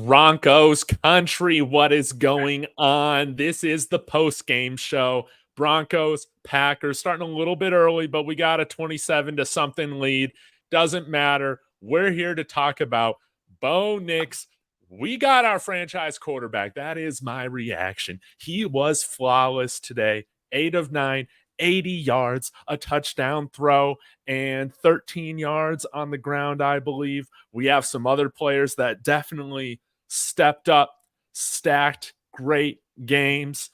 Broncos country, what is going on? This is the post-game show. Broncos, Packers, starting a little bit early, but we got a 27 to something lead. Doesn't matter. We're here to talk about Bo Nix. We got our franchise quarterback. That is my reaction. He was flawless today. 8 of 9, 80 yards, a touchdown throw, and 13 yards on the ground, I believe. We have some other players that definitely stepped up, stacked great games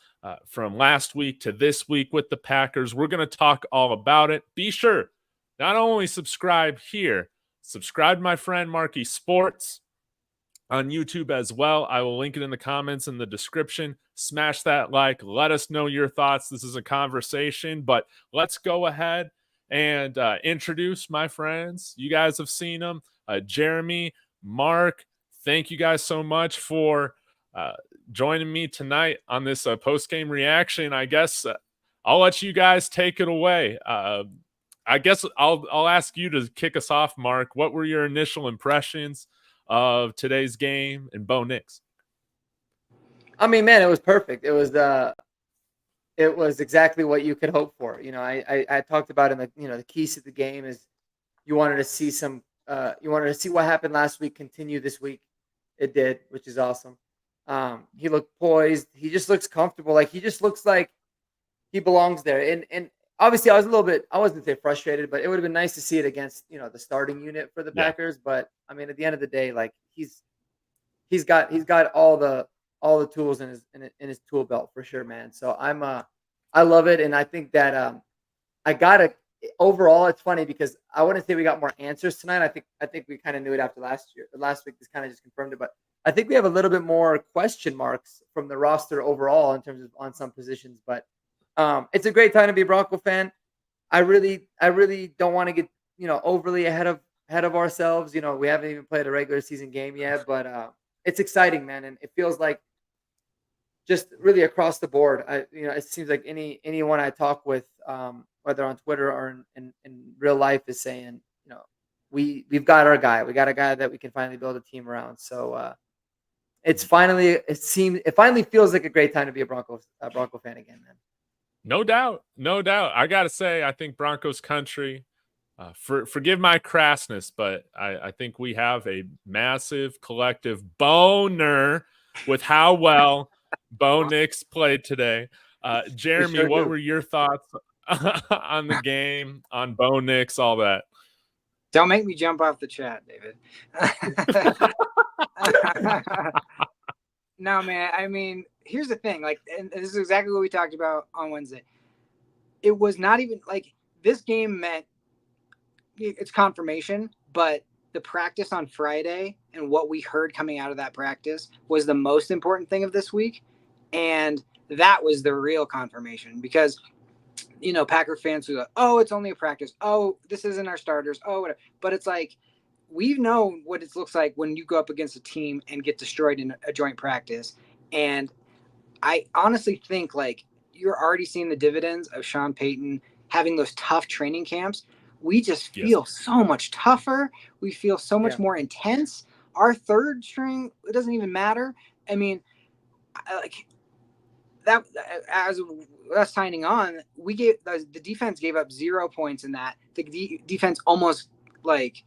from last week to this week with the Packers. We're going to talk all about it. Be sure, not only subscribe here, subscribe to my friend Marky Sports on YouTube as well. I will link it in the comments in the description. Smash that like. Let us know your thoughts. This is a conversation, but let's go ahead and introduce my friends. You guys have seen them. Jeremy, Mark, thank you guys so much for joining me tonight on this post-game reaction. I guess I'll let you guys take it away. I guess I'll ask you to kick us off, Mark. What were your initial impressions of today's game and Bo Nix? I mean, man, it was perfect. It was exactly what you could hope for. You know, I talked about in the keys to the game is you wanted to see what happened last week continue this week. It did, which is awesome. He looked poised. He just looks comfortable. Like he just looks like he belongs there. And obviously I wasn't frustrated, but it would have been nice to see it against, the starting unit for the Packers. But I mean, at the end of the day, like he's got all the tools in his tool belt for sure, man. So I love it. And I think that overall, it's funny because I wouldn't say we got more answers tonight. I think we kind of knew it after last week. This kind of just confirmed it, but I think we have a little bit more question marks from the roster overall in terms of on some positions, but it's a great time to be a Bronco fan. I really don't want to get, overly ahead of ourselves. We haven't even played a regular season game yet, but it's exciting, man. And it feels like just really across the board. It seems like anyone I talk with, whether on Twitter or in real life, is saying, we've got our guy. We got a guy that we can finally build a team around. So it finally feels like a great time to be a Bronco fan again, man. No doubt. I got to say, I think Broncos country, forgive my crassness, but I think we have a massive collective boner with how well Bo Nix played today. Jeremy, what were your thoughts on the game, on Bo Nix, all that? Don't make me jump off the chat, David. No, man. I mean, here's the thing. Like, and this is exactly what we talked about on Wednesday. It was not even like this game meant it's confirmation, but the practice on Friday and what we heard coming out of that practice was the most important thing of this week. And that was the real confirmation because, Packer fans who go, oh, it's only a practice. Oh, this isn't our starters. Oh, whatever. But it's like, we've known what it looks like when you go up against a team and get destroyed in a joint practice. And I honestly think like you're already seeing the dividends of Sean Payton having those tough training camps. We just feel so much tougher. We feel so much more intense. Our third string, it doesn't even matter. I mean, like that as us signing on, the defense gave up 0 points in that. The defense almost like,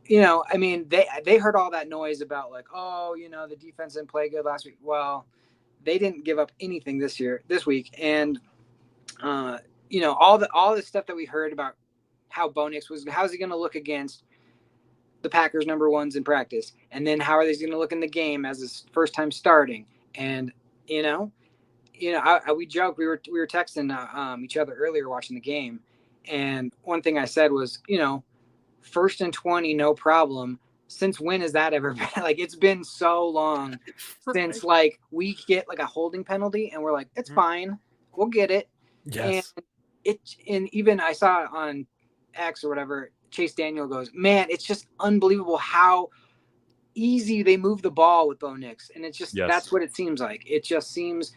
I mean, they heard all that noise about like, oh, the defense didn't play good last week. Well, they didn't give up anything this week. And, all the stuff that we heard about how Bo Nix how's he going to look against the Packers number ones in practice? And then how are they going to look in the game as his first time starting? And, we joked, we were texting each other earlier watching the game. And one thing I said was, 1st and 20, no problem. Since when has that ever been? Like, it's been so long since like we get like a holding penalty and we're like, it's fine. We'll get it. Yes. And even I saw on X or whatever, Chase Daniel goes, man, it's just unbelievable how easy they move the ball with Bo Nix. And it's just, that's what it seems like. It just seems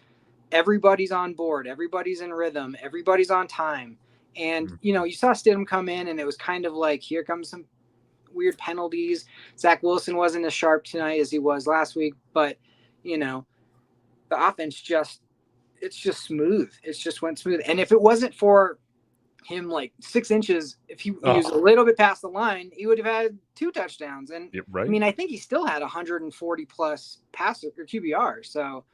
everybody's on board. Everybody's in rhythm. Everybody's on time. And, you saw Stidham come in and it was kind of like, here comes some weird penalties. Zach Wilson wasn't as sharp tonight as he was last week, but the offense it's just smooth. It just went smooth. And if it wasn't for him like 6 inches, if he was a little bit past the line, he would have had 2 touchdowns. And right. I mean, I think he still had 140 plus passer or QBR, so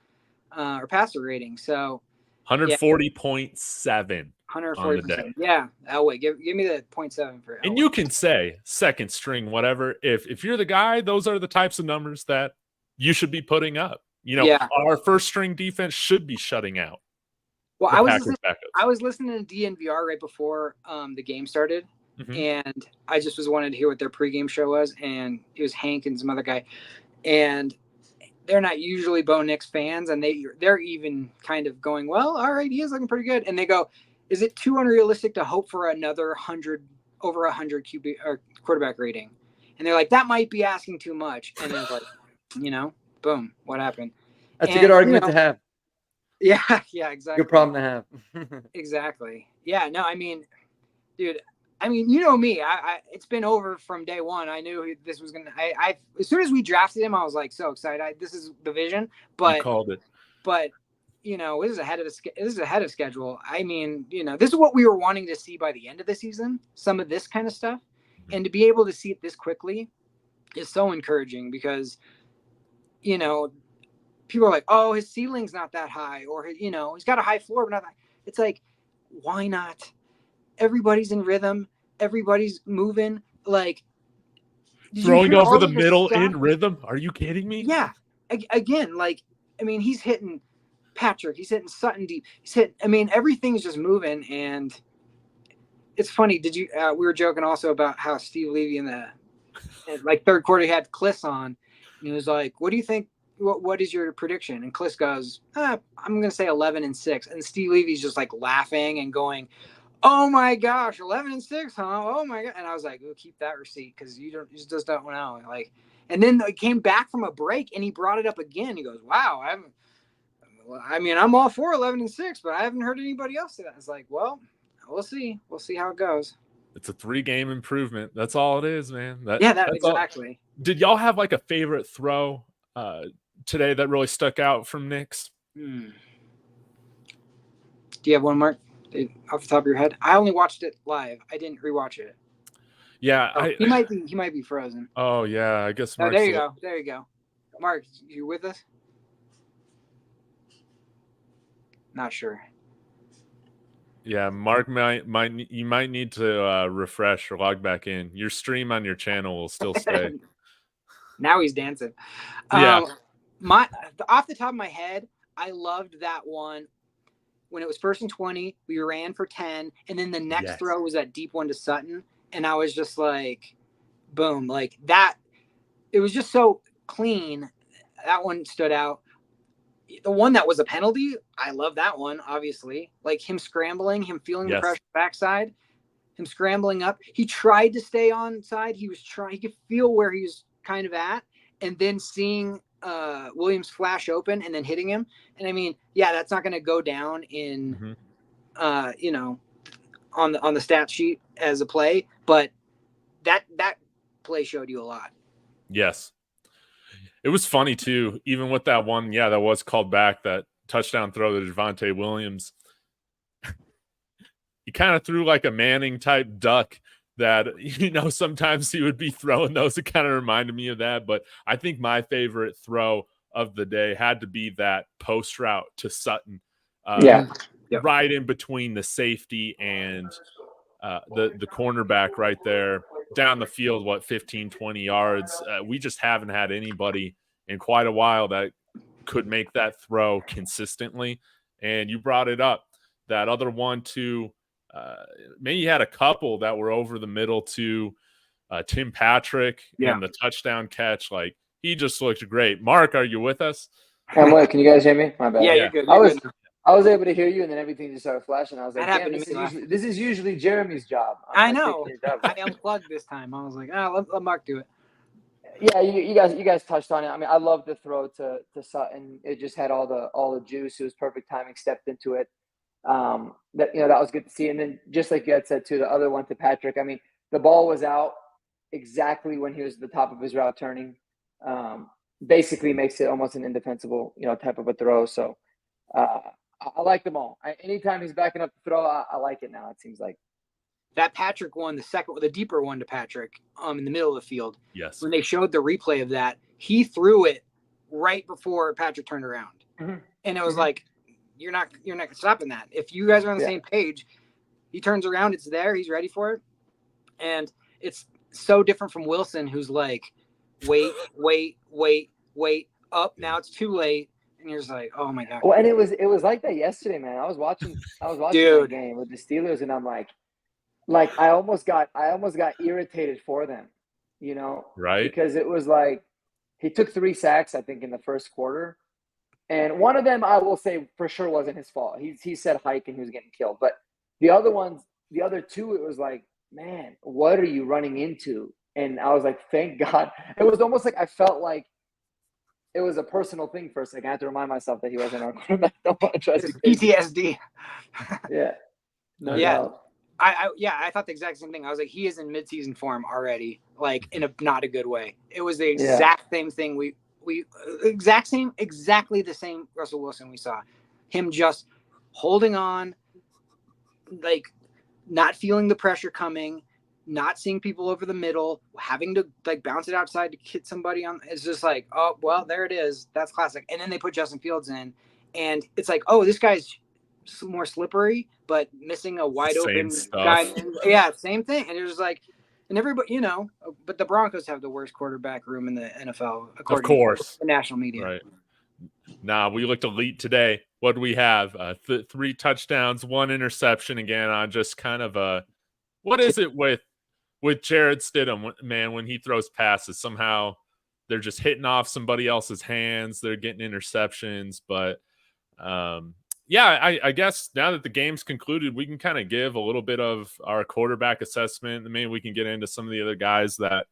or passer rating. So 140.7 on the day. Yeah. Oh wait, give me the 0.7 for. And you can say second string, whatever. If you're the guy, those are the types of numbers that you should be putting up. Our first string defense should be shutting out. Well, I was listening to DNVR right before the game started, and I just wanted to hear what their pregame show was, and it was Hank and some other guy, and they're not usually Bo Nix fans, and they're even kind of going, well, all right, he is looking pretty good, and they go, is it too unrealistic to hope for another over 100 QB or quarterback rating? And they're like, that might be asking too much, and then like, boom, what happened? That's a good argument to have. Yeah, exactly. Good problem to have. Exactly. Yeah, no, I mean, dude, you know me. I it's been over from day one. I knew this was gonna. I as soon as we drafted him, I was like so excited. This is the vision. But you called it. But this is ahead of schedule. I mean, this is what we were wanting to see by the end of the season. Some of this kind of stuff, and to be able to see it this quickly is so encouraging because, people are like, oh, his ceiling's not that high, or, he's got a high floor, but not that. It's like, why not? Everybody's in rhythm. Everybody's moving. Like, throwing over the middle in rhythm. Are you kidding me? Yeah. Again, like, I mean, he's hitting Patrick. He's hitting Sutton deep. Everything's just moving. And it's funny. We were joking also about how Steve Levy in the third quarter he had Kliss on. And he was like, what do you think? What is your prediction? And Kliss goes, I'm going to say 11-6. And Steve Levy's just like laughing and going, oh my gosh, 11-6, huh? Oh my God. And I was like, oh, keep that receipt because you just don't know. Like, and then he came back from a break and he brought it up again. He goes, wow, I'm all for 11-6, but I haven't heard anybody else say that. It's like, well, we'll see. We'll see how it goes. It's a 3-game improvement. That's all it is, man. That's exactly. All. Did y'all have like a favorite throw today that really stuck out from Nix? Do you have one, Mark, off the top of your head? I only watched it live. I didn't rewatch it. Yeah, he might be frozen. Oh yeah, I guess. There you go. Mark, you with us? Not sure. Yeah, Mark you might need to refresh or log back in. Your stream on your channel will still stay. Now he's dancing. Yeah. Off the top of my head, I loved that one when it was 1st and 20. We ran for 10, and then the next throw was that deep one to Sutton, and I was just like, boom, like that. It was just so clean. That one stood out. The one that was a penalty, I love that one. Obviously, like him scrambling, him feeling the pressure backside, him scrambling up. He tried to stay on side. He could feel where he was kind of at, and then seeing Williams flash open and then hitting him. And that's not going to go down in on the stat sheet as a play, but that play showed you a lot. Yes. It was funny too, even with that one, that was called back, that touchdown throw to Javonte Williams. He kind of threw like a Manning type duck that, sometimes he would be throwing those. It kind of reminded me of that. But I think my favorite throw of the day had to be that post route to Sutton. Right in between the safety and the cornerback right there down the field, 15, 20 yards. We just haven't had anybody in quite a while that could make that throw consistently. And you brought it up. That other one too, maybe you had a couple that were over the middle to Tim Patrick and the touchdown catch. Like, he just looked great. Mark, are you with us? I'm with. Can you guys hear me? My bad. Yeah, you're good. I was able to hear you, and then everything just started flashing. I was like, damn, this is usually Jeremy's job. I know. I unplugged this time. I was like, let Mark do it. Yeah, you guys touched on it. I love the throw to Sutton. It just had all the juice. It was perfect timing. Stepped into it. That was good to see. And then just like you had said too, the other one to Patrick. The ball was out. exactly when he was at the top of his route turning. Basically makes it almost an indefensible, type of a throw. So I like them all. Anytime he's backing up the throw, I like it now. It seems like that Patrick one, the deeper one to Patrick, in the middle of the field. Yes. When they showed the replay of that, he threw it right before Patrick turned around, and it was like, you're not stopping that. If you guys are on the same page, he turns around, it's there, he's ready for it, and it's so different from Wilson, who's like, wait, up. Now it's too late. And you're just like, oh my God. Well, and it was like that yesterday, man. I was watching that game with the Steelers, and I'm like I almost got irritated for them, right? Because it was like he took 3 sacks, I think, in the first quarter, and one of them I will say for sure wasn't his fault. He said hike and he was getting killed, but the other 2, it was like, man, what are you running into? And I was like, thank God. It was almost like I felt like it was a personal thing for a second. I had to remind myself that he wasn't our quarterback. PTSD. Yeah. No yeah. doubt. I thought the exact same thing. I was like, he is in midseason form already, like in a not a good way. It was the exact same thing. Exactly the same Russell Wilson we saw. Him just holding on, like not feeling the pressure coming, not seeing people over the middle, having to like bounce it outside to hit somebody on. It's just like, oh, well, there it is. That's classic. And then they put Justin Fields in, and it's like, oh, this guy's more slippery, but missing a wide open guy. Yeah, same thing. And it was like, and everybody, but the Broncos have the worst quarterback room in the NFL, according to the national media. Right. Nah, we looked elite today. What do we have? 3 touchdowns, 1 interception again on just kind of what is it with Jared Stidham, man, when he throws passes? Somehow they're just hitting off somebody else's hands. They're getting interceptions. But, I guess now that the game's concluded, we can kind of give a little bit of our quarterback assessment. And maybe we can get into some of the other guys that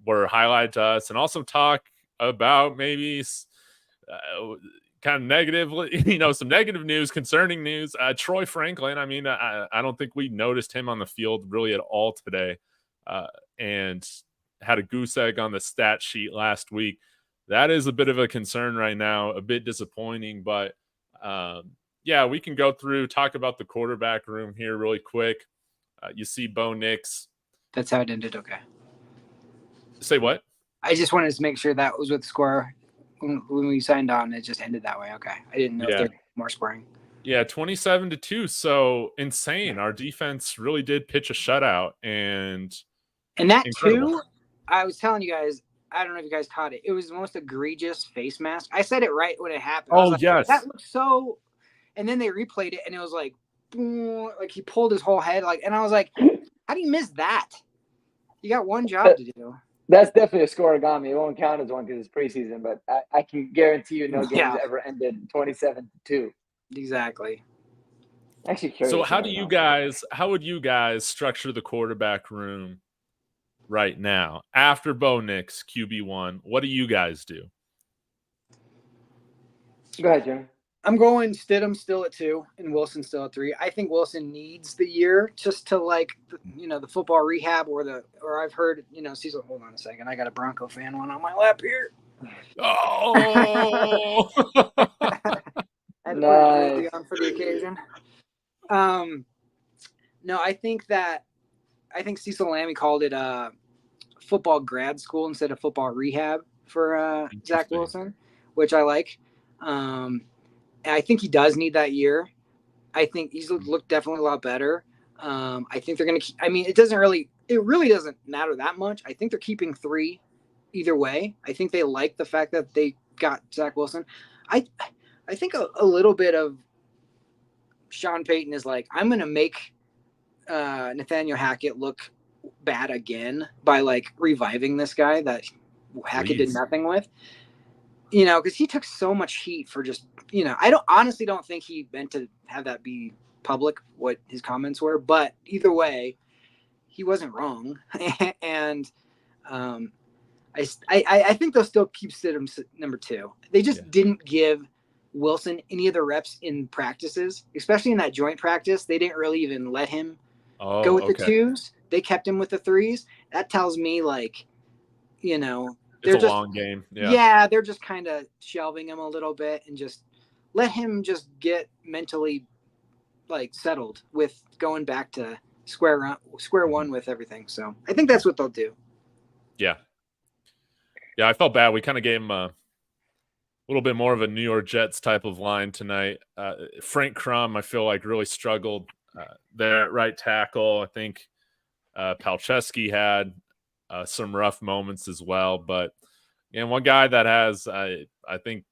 were highlighted to us, and also talk about maybe kind of negatively, some negative news, concerning news. Troy Franklin, I mean, I don't think we noticed him on the field really at all today, and had a goose egg on the stat sheet last week. That is a bit of a concern right now, a bit disappointing, but we can go through, talk about the quarterback room here really quick. You see Bo Nix. That's how it ended. Okay. Say what? I just wanted to make sure that was what the score when we signed on. It just ended that way. Okay. I didn't know if there was more scoring. Yeah, 27-2. So insane. Our defense really did pitch a shutout, and that incredible. Too, I was telling you guys, I don't know if you guys caught it. It was the most egregious face mask. I said it right when it happened. Oh, yes. That looked so. And then they replayed it, and it was like, boom, like he pulled his whole head. And I was like, how do you miss that? You got one job to do. That's definitely a scoregami. It won't count as one because it's preseason, but I can guarantee you no games ever ended 27-2. Exactly. Actually curious. So how would you guys structure the quarterback room right now after Bo Nix, QB1? What do you guys do? Go ahead, Jim. I'm going Stidham still at 2 and Wilson still at 3. I think Wilson needs the year just to the football rehab or I've heard, Cecil, hold on a second. I got a Bronco fan one on my lap here. Oh, nice. On for the occasion. No, I think Cecil Lammy called it football grad school instead of football rehab for Zach Wilson, which I like. I think he does need that year. I think he's looked definitely a lot better. I think they're going to – it really doesn't matter that much. I think they're keeping 3 either way. I think they like the fact that they got Zach Wilson. I think a little bit of Sean Payton is like, I'm going to make Nathaniel Hackett look bad again by reviving this guy that Hackett did nothing with. Because he took so much heat for just, I honestly don't think he meant to have that be public, what his comments were. But either way, he wasn't wrong. And I think they'll still keep Stidham number 2. They just didn't give Wilson any of the reps in practices, especially in that joint practice. They didn't really even let him go with the 2s. They kept him with the 3s. that tells me like, you know, It's they're a just long game. yeah, they're just kind of shelving him a little bit and just let him just get mentally like settled with going back to square one with everything. So I think that's what they'll do. Yeah. I felt bad. We kind of gave him a little bit more of a New York Jets type of line tonight. Frank Crum, I feel like, really struggled there at right tackle. I think Palczewski had some rough moments as well. But one guy that has, I think,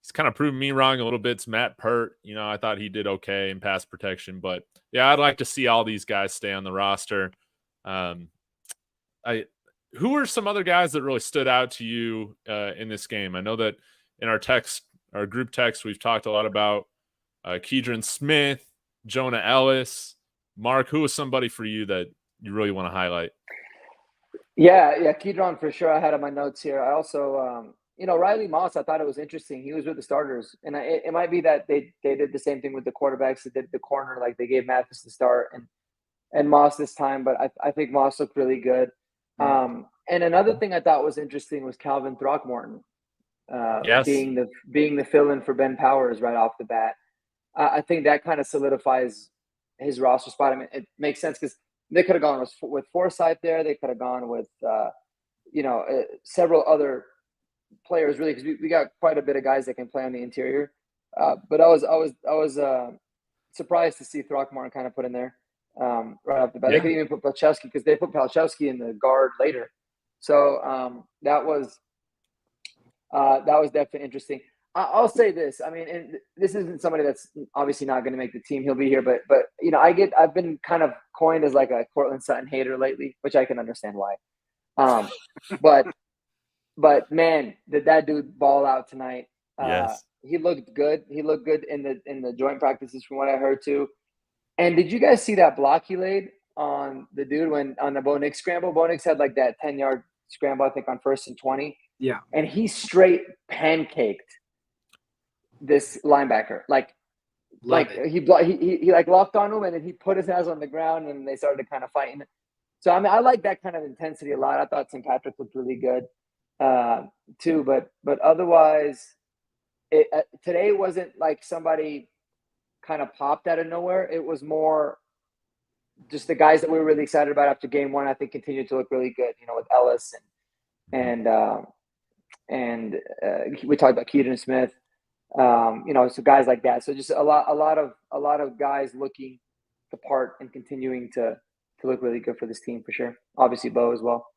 he's kind of proven me wrong a little bit. It's Matt Pert. I thought he did okay in pass protection. But, yeah, I'd like to see all these guys stay on the roster. Who are some other guys that really stood out to you in this game? I know that in our group text, we've talked a lot about Keidron Smith, Jonah Ellis. Mark, who was somebody for you that you really want to highlight? Yeah, Keidron for sure. I had on my notes here. I also, Riley Moss, I thought it was interesting. He was with the starters. And it might be that they did the same thing with the quarterbacks. They did the corner, like they gave Mathis the start and Moss this time. But I think Moss looked really good. And another thing I thought was interesting was Calvin Throckmorton being the fill-in for Ben Powers right off the bat. I think that kind of solidifies his roster spot. I mean, it makes sense because they could have gone with Forsythe there. They could have gone with several other players really because we got quite a bit of guys that can play on the interior. But I was surprised to see Throckmorton kind of put in there. Right off the bat. They could even put Palczewski because they put Palczewski in the guard later. So that was definitely interesting. I'll say this. I mean, and this isn't somebody that's obviously not going to make the team. He'll be here, but I've been kind of coined as like a Cortland Sutton hater lately, which I can understand why. But man, did that dude ball out tonight? Yes. He looked good. He looked good in the joint practices from what I heard too. And did you guys see that block he laid on the dude on the Bo Nix scramble? Bo Nix had like that 10-yard scramble, I think, on 1st and 20. Yeah. And he straight pancaked this linebacker. He like locked on him and then he put his hands on the ground and they started kind of fighting. So I mean, I like that kind of intensity a lot. I thought St. Patrick looked really good too, but otherwise, today wasn't like somebody kind of popped out of nowhere. It was more just the guys that we were really excited about after game one. I think continued to look really good. With Ellis and we talked about Keidron Smith. So guys like that. So just a lot of guys looking the part and continuing to look really good for this team for sure. Obviously, Bo as well.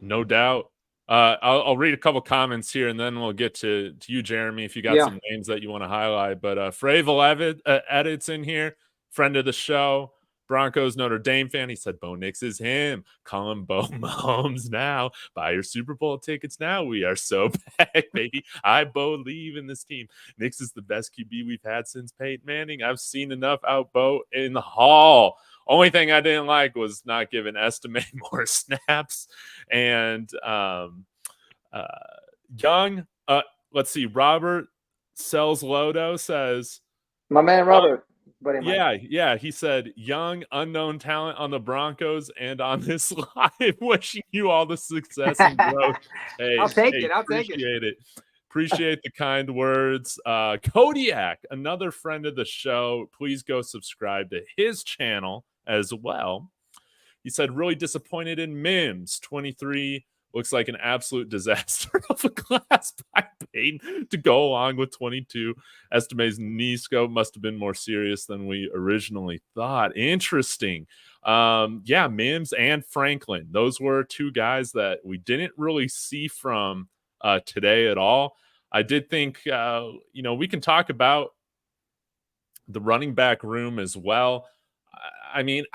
No doubt. I'll read a couple comments here, and then we'll get to you, Jeremy, if you got some names that you want to highlight. But Fravel Edits in here, friend of the show, Broncos Notre Dame fan. He said Bo Nix is him. Call him Bo Mahomes now. Buy your Super Bowl tickets now. We are so back, baby. I believe in this team. Nix is the best QB we've had since Peyton Manning. I've seen enough out Bo in the hall. Only thing I didn't like was not giving Estime more snaps. And Young, let's see, Robert Sells Lodo says, my man Robert. Yeah. He said, young, unknown talent on the Broncos and on this live. Wishing you all the success and growth. Hey, I'll take it. Appreciate it. Appreciate the kind words. Kodiak, another friend of the show. Please go subscribe to his channel as well. He said, really disappointed in Mims. 23 looks like an absolute disaster of a class by Peyton to go along with 22. Estime's knee scope must have been more serious than we originally thought. Interesting. Mims and Franklin. Those were two guys that we didn't really see from today at all. I did think, we can talk about the running back room as well. I mean,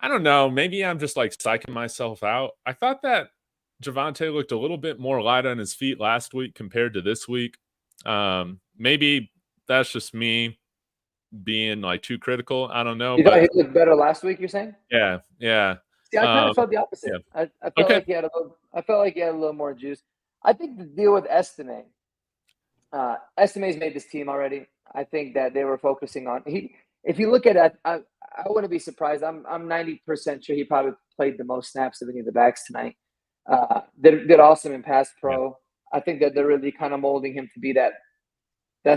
I don't know. Maybe I'm just like psyching myself out. I thought that Javonte looked a little bit more light on his feet last week compared to this week. Maybe that's just me being like too critical. I don't know. You thought he looked better last week, you're saying? Yeah. See, I kind of felt the opposite. Yeah. I felt like he had a little more juice. I think the deal with Estime, Estime's made this team already. I think that they were focusing on if you look at it, I wouldn't be surprised. I'm 90% sure he probably played the most snaps of any of the backs tonight. Did awesome in pass pro. I think that they're really kind of molding him to be that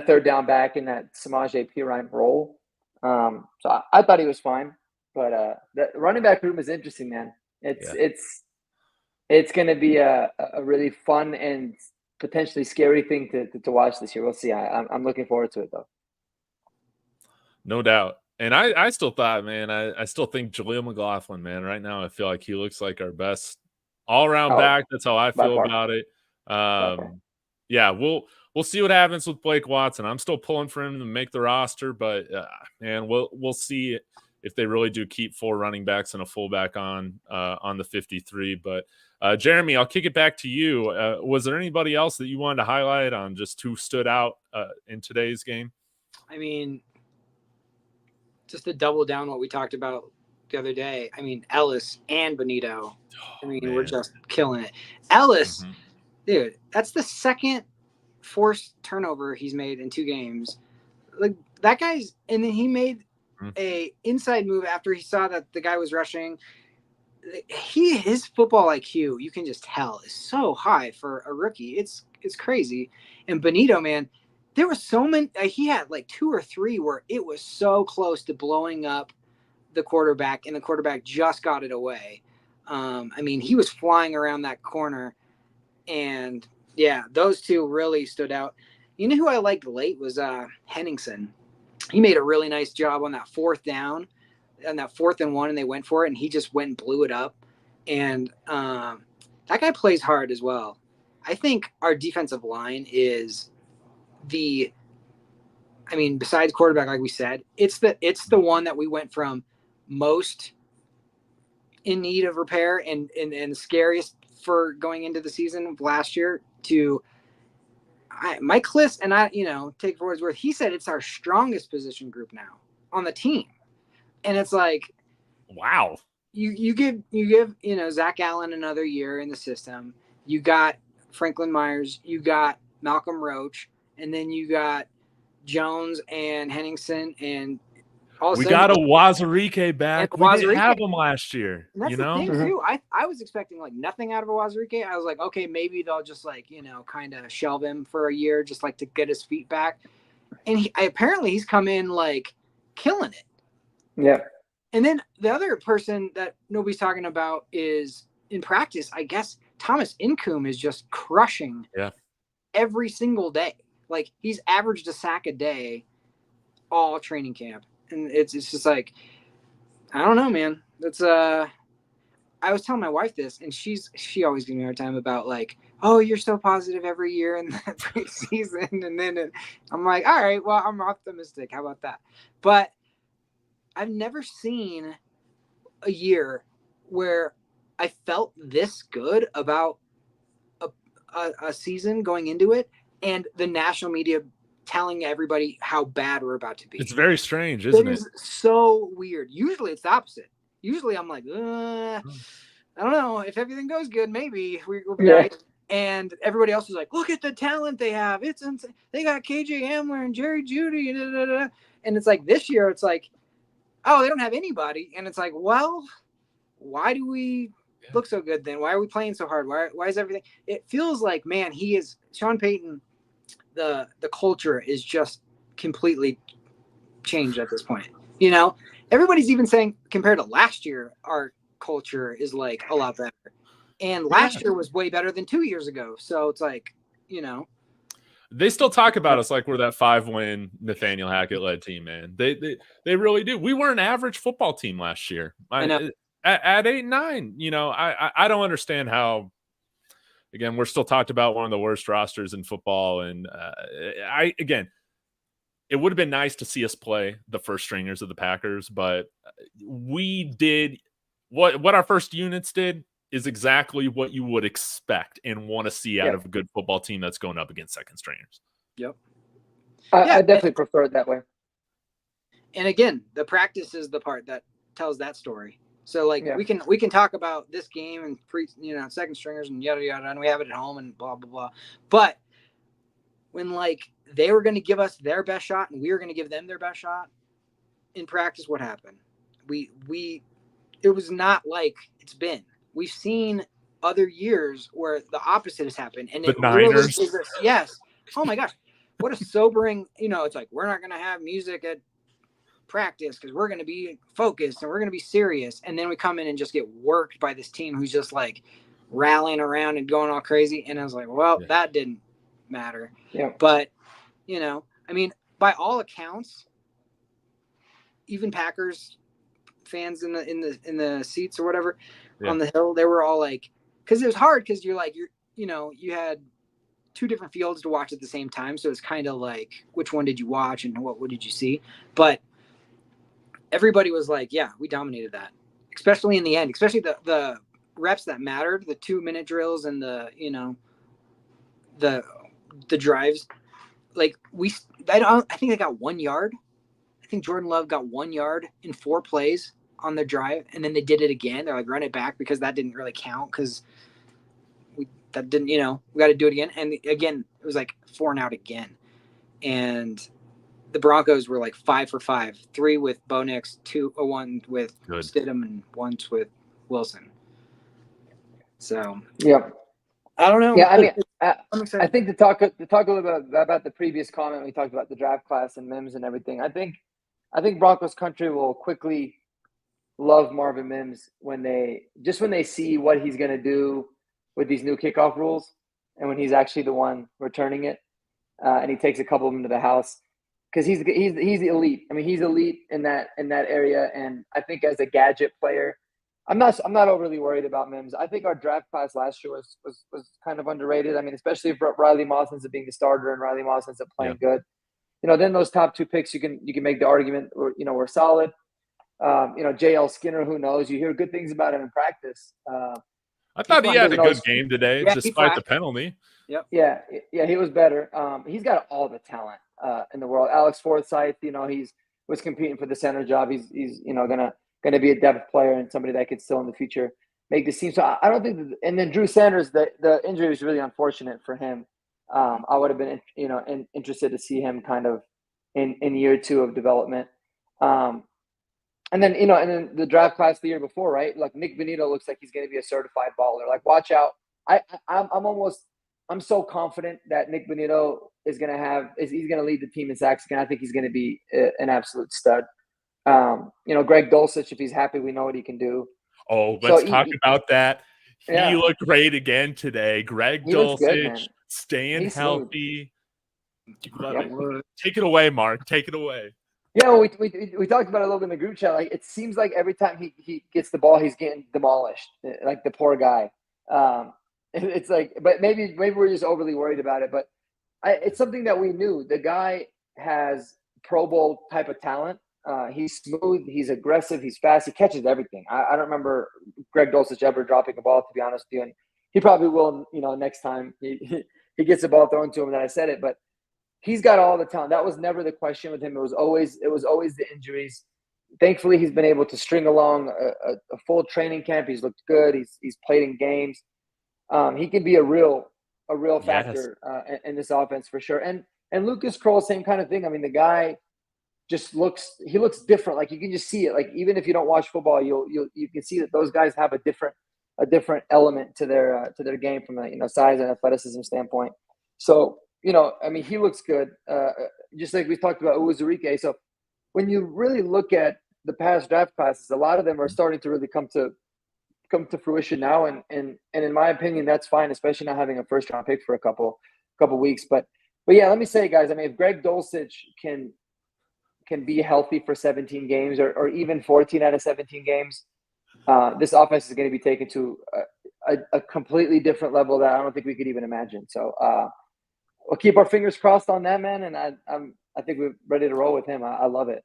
third down back in that Samaje Perine role. So I thought he was fine, but the running back room is interesting, man. It's going to be a really fun and potentially scary thing to watch this year. We'll see. I'm looking forward to it, though. No doubt. And I still thought, man, I still think Jaleel McLaughlin, man, right now I feel like he looks like our best all-around back. That's how I feel about it. Yeah, we'll see what happens with Blake Watson. I'm still pulling for him to make the roster, but man, we'll see if they really do keep 4 running backs and a fullback on the 53. But Jeremy, I'll kick it back to you. Was there anybody else that you wanted to highlight on just who stood out in today's game? I mean, just to double down what we talked about the other day. I mean, Ellis and Bonito. We're just killing it. Ellis, dude, that's the second forced turnover he's made in 2 games. Like that guy's, and then he made a inside move after he saw that the guy was rushing. His football IQ, you can just tell, is so high for a rookie. It's crazy. And Bonito, man, there was so many. He had like 2 or 3 where it was so close to blowing up the quarterback, and the quarterback just got it away. I mean, he was flying around that corner, and yeah, those 2 really stood out. You know who I liked late was Henningsen. He made a really nice job on that 4th down, on that 4th and 1, and they went for it, and he just went and blew it up. And that guy plays hard as well. I think our defensive line is besides quarterback, like we said, it's the one that we went from most in need of repair and scariest for going into the season of last year to Mike Kliss, and I, take for what it's worth, he said it's our strongest position group now on the team. And it's like, wow, you give Zach Allen another year in the system. You got Franklin Myers, you got Malcolm Roach, and then you got Jones and Henningsen, and we got a Wazirike back. We didn't have him last year. And that's the thing too. I was expecting like nothing out of a Wazirike. I was like, okay, maybe they'll just like kind of shelve him for a year, just like to get his feet back. And apparently he's come in like killing it. Yeah. And then the other person that nobody's talking about is in practice, I guess Thomas Incoom is just crushing every single day. Like he's averaged a sack a day all training camp. And it's just like, I don't know, man. That's I was telling my wife this, and she always gives me a hard time about like, oh, you're so positive every year in that preseason. And then I'm like, all right, well, I'm optimistic. How about that? But I've never seen a year where I felt this good about a season going into it, and the national media telling everybody how bad we're about to be. It's very strange, isn't it? It is so weird. Usually it's the opposite. Usually I'm like, I don't know. If everything goes good, maybe we'll be right. And everybody else is like, look at the talent they have. It's insane. They got KJ Hamler and Jerry Jeudy. And it's like this year, it's like, oh, they don't have anybody. And it's like, well, why do we look so good then? Why are we playing so hard? Why is everything? It feels like, man, Sean Payton, the culture is just completely changed at this point. Everybody's even saying compared to last year, our culture is like a lot better. And last year was way better than 2 years ago. So it's like, they still talk about us like we're that 5-win Nathaniel Hackett led team, man. They really do. We were an average football team last year. I know. At 8-9, I don't understand how. Again, we're still talked about one of the worst rosters in football, and it would have been nice to see us play the first stringers of the Packers, but we did what our first units did is exactly what you would expect and want to see out of a good football team that's going up against second stringers. Yep. I definitely prefer it that way. And again, the practice is the part that tells that story. So like we can talk about this game and second stringers and yada yada, and we have it at home and blah blah blah. But when like they were going to give us their best shot and we were going to give them their best shot in practice, what happened? We it was not like it's been. We've seen other years where the opposite has happened, and The it really Niners. is yes. Oh my gosh, what a sobering! It's like we're not going to have music at practice because we're going to be focused and we're going to be serious, and then we come in and just get worked by this team who's just like rallying around and going all crazy. And I was like, well, that didn't matter. Yeah. But I mean, by all accounts, even Packers fans in the seats or whatever on the hill, they were all like, because it was hard because you had two different fields to watch at the same time, so it's kind of like which one did you watch and what did you see? But everybody was like, yeah, we dominated that, especially in the end, especially the reps that mattered, the 2-minute drills and the drives. Like I think they got 1 yard. I think Jordan Love got 1 yard in 4 plays on their drive, and then they did it again. They're like, run it back because that didn't really count because we got to do it again. And again, it was like 4 and out again. And the Broncos were like 5 for 5, 3 with Bo Nix, 1 with Stidham, and 1 with Wilson. So I don't know. Yeah, I mean, I think to talk a little bit about the previous comment we talked about the draft class and Mims and everything. I think Broncos country will quickly love Marvin Mims when they see what he's going to do with these new kickoff rules, and when he's actually the one returning it, and he takes a couple of them to the house, because he's elite. I mean, he's elite in that area, and I think as a gadget player, I'm not overly worried about Mims. I think our draft class last year was kind of underrated. I mean, especially if Riley Moss ends up being the starter and Riley Moss ends up playing good. Then those top 2 picks, you can make the argument, were solid. JL Skinner, who knows? You hear good things about him in practice. I thought he had a good game today, despite the penalty. Yep. Yeah, he was better. He's got all the talent in the world. Alex Forsythe, he was competing for the center job. He's gonna be a depth player and somebody that could still in the future make the team. So I don't think. And then Drew Sanders, the injury was really unfortunate for him. I would have been interested to see him kind of in year 2 of development. And then the draft class the year before, right? Like Nick Bonito looks like he's going to be a certified baller. Like, watch out! I'm so confident that Nick Bonito he's going to lead the team in sacks again. I think he's going to be an absolute stud. Greg Dulcich, if he's happy, we know what he can do. Oh, let's talk about that. He looked great again today. Greg Dulcich staying healthy. Take it away, Mark. Take it away. Yeah, we talked about it a little bit in the group chat. Like, it seems like every time he gets the ball, he's getting demolished. Like the poor guy. It's like, but maybe we're just overly worried about it. But it's something that we knew. The guy has Pro Bowl type of talent. He's smooth. He's aggressive. He's fast. He catches everything. I don't remember Greg Dulcich ever dropping a ball, to be honest with you. And he probably will, next time he gets the ball thrown to him that I said it. But he's got all the talent. That was never the question with him. It was always the injuries. Thankfully, he's been able to string along a full training camp. He's looked good. He's played in games. He can be a real factor in this offense for sure. And Lucas Kroll, same kind of thing. I mean, the guy just looks different. Like, you can just see it. Like, even if you don't watch football, you can see that those guys have a different element to their game from a size and athleticism standpoint. So, I mean, he looks good. Just like we talked about Uwazurike. So when you really look at the past draft classes, a lot of them are starting to really come to fruition now. And in my opinion, that's fine, especially not having a first round pick for a couple weeks. But yeah, let me say, guys, I mean, if Greg Dulcich can be healthy for 17 games or even 14 out of 17 games, this offense is going to be taken to a completely different level that I don't think we could even imagine. So we'll keep our fingers crossed on that, man. And I think we're ready to roll with him. I love it.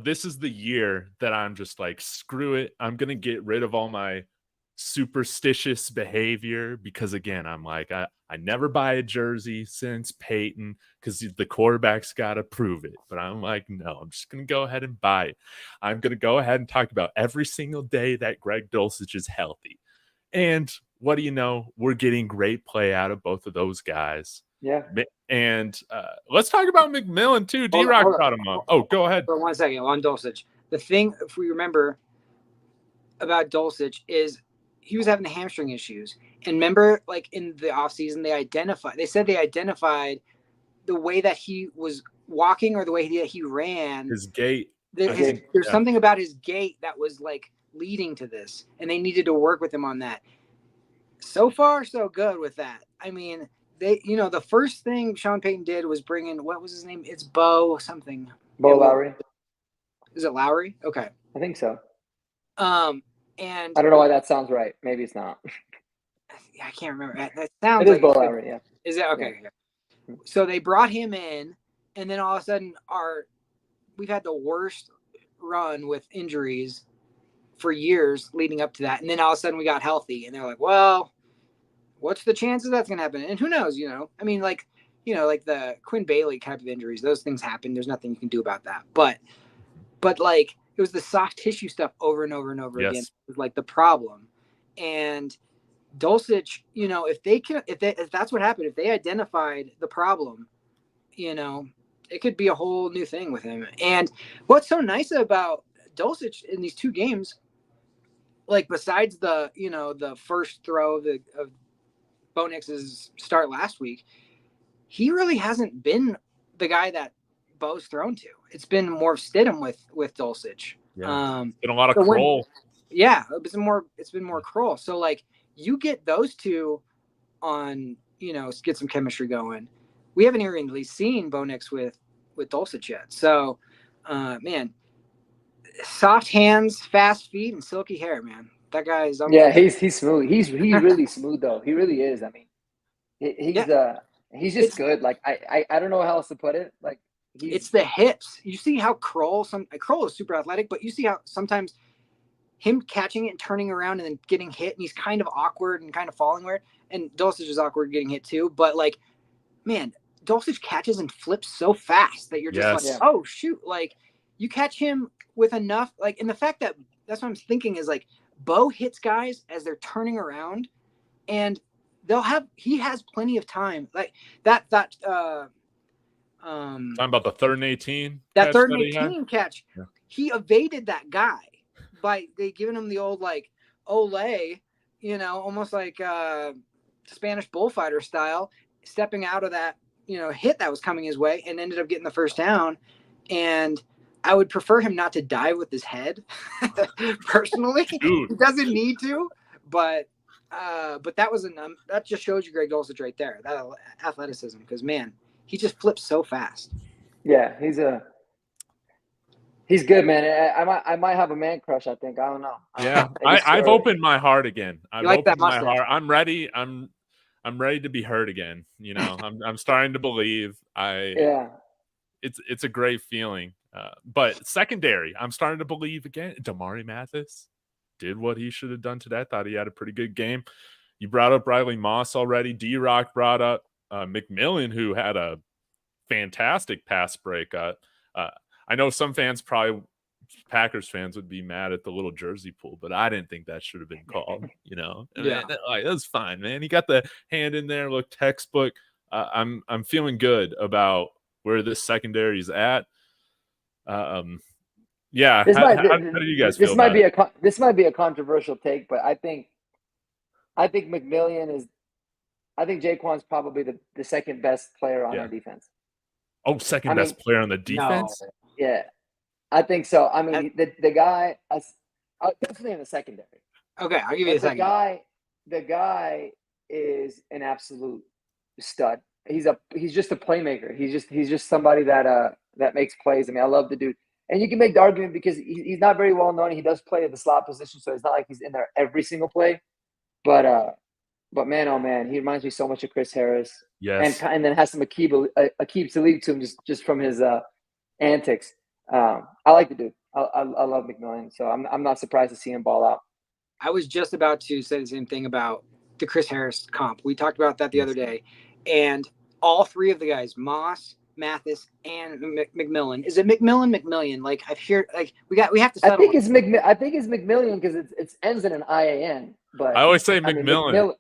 This is the year that I'm just like, screw it. I'm going to get rid of all my superstitious behavior because, again, I'm like, I never buy a jersey since Peyton because the quarterback's got to prove it. But I'm like, no, I'm just going to go ahead and buy it. I'm going to go ahead and talk about every single day that Greg Dulcich is healthy. And what do you know? We're getting great play out of both of those guys. Yeah. And let's talk about McMillan, too. D-Rock brought him up. Oh, go ahead. For 1 second on Dulcich. The thing, if we remember, about Dulcich is he was having the hamstring issues. And remember, like in the offseason, they said they identified the way that he was walking or the way that he ran. His gait. There's something about his gait that was like leading to this, and they needed to work with him on that. So far, so good with that. I mean, the first thing Sean Payton did was bring in, what was his name? It's Bo something. Bo Lowry. Is it Lowry? Okay. I think so. And I don't know why that sounds right. Maybe it's not. I can't remember. That sounds it is like Bo Lowry, yeah. Is it okay? Yeah. So they brought him in, and then all of a sudden, we've had the worst run with injuries for years leading up to that, and then all of a sudden we got healthy, and they're like, "Well, what's the chances that's going to happen?" And who knows? I mean, like the Quinn Bailey type of injuries, those things happen. There's nothing you can do about that. But like it was the soft tissue stuff over and over and over again. It was like the problem, and Dulcich, if that's what happened, if they identified the problem, it could be a whole new thing with him. And what's so nice about Dulcich in these two games, like besides the first throw of Bo Nix's start last week, he really hasn't been the guy that Bo's thrown to. It's been more Stidham with Dulcich. Yeah. Been a lot of Kroll. It's been more Kroll. So like you get those two on, get some chemistry going. We haven't even really seen Bo Nix with Dulcich yet. So, man, soft hands, fast feet, and silky hair, man. That guy is he's smooth. He's really smooth though. He really is. I mean, he's just good. Like I don't know how else to put it. Like it's the hips. You see how Kroll is super athletic, but you see how sometimes him catching it and turning around and then getting hit, and he's kind of awkward and kind of falling weird. And Dulcich is awkward getting hit too. But like, man, Dulcich catches and flips so fast that you're just like, oh shoot! Like you catch him with enough, like, and the fact that's what I'm thinking is like Bo hits guys as they're turning around, and he has plenty of time. Like that talking about the 3rd and 18. That 3rd and 18 catch, he evaded that guy by they giving him the old like Olay, almost like Spanish bullfighter style, stepping out of that hit that was coming his way, and ended up getting the first down. And I would prefer him not to dive with his head personally. He doesn't need to, but that was that just shows you Greg Dulcich right there, that athleticism, because man, he just flips so fast. Yeah, he's good, man. I might have a man crush. I think, I don't know. I've opened my heart again. I've like opened my heart. I'm ready. I'm ready to be hurt again. I'm starting to believe. It's a great feeling. But secondary, I'm starting to believe again. Damari Mathis did what he should have done today. I thought he had a pretty good game. You brought up Riley Moss already. D-Rock brought up McMillan, who had a fantastic pass breakup. I know some fans, probably Packers fans, would be mad at the little jersey pull, but I didn't think that should have been called. It was fine, man. He got the hand in there, looked textbook. I'm feeling good about where this secondary is at. How do you guys feel? This might be a controversial take, but I think McMillan is. I think Jaquan's probably the second best player on our defense. Oh, second best player on the defense? No. Yeah, I think so. I mean, the guy, definitely in the secondary. Okay, I'll give you a second. The guy is an absolute stud. He's just a playmaker. He's just somebody that makes plays. I mean, I love the dude. And you can make the argument because he's not very well known. He does play at the slot position, so it's not like he's in there every single play. But man, oh man, he reminds me so much of Chris Harris. Yes. And then has some Aqib Talib to him just from his antics. I like the dude. I love McMillan, so I'm not surprised to see him ball out. I was just about to say the same thing about the Chris Harris comp. We talked about that the other day, and all three of the guys, Moss, Mathis, and McMillan. Is it McMillan? Like I've heard, like we have to settle. I think it's McMillan because it ends in an IAN. But I always say McMillan.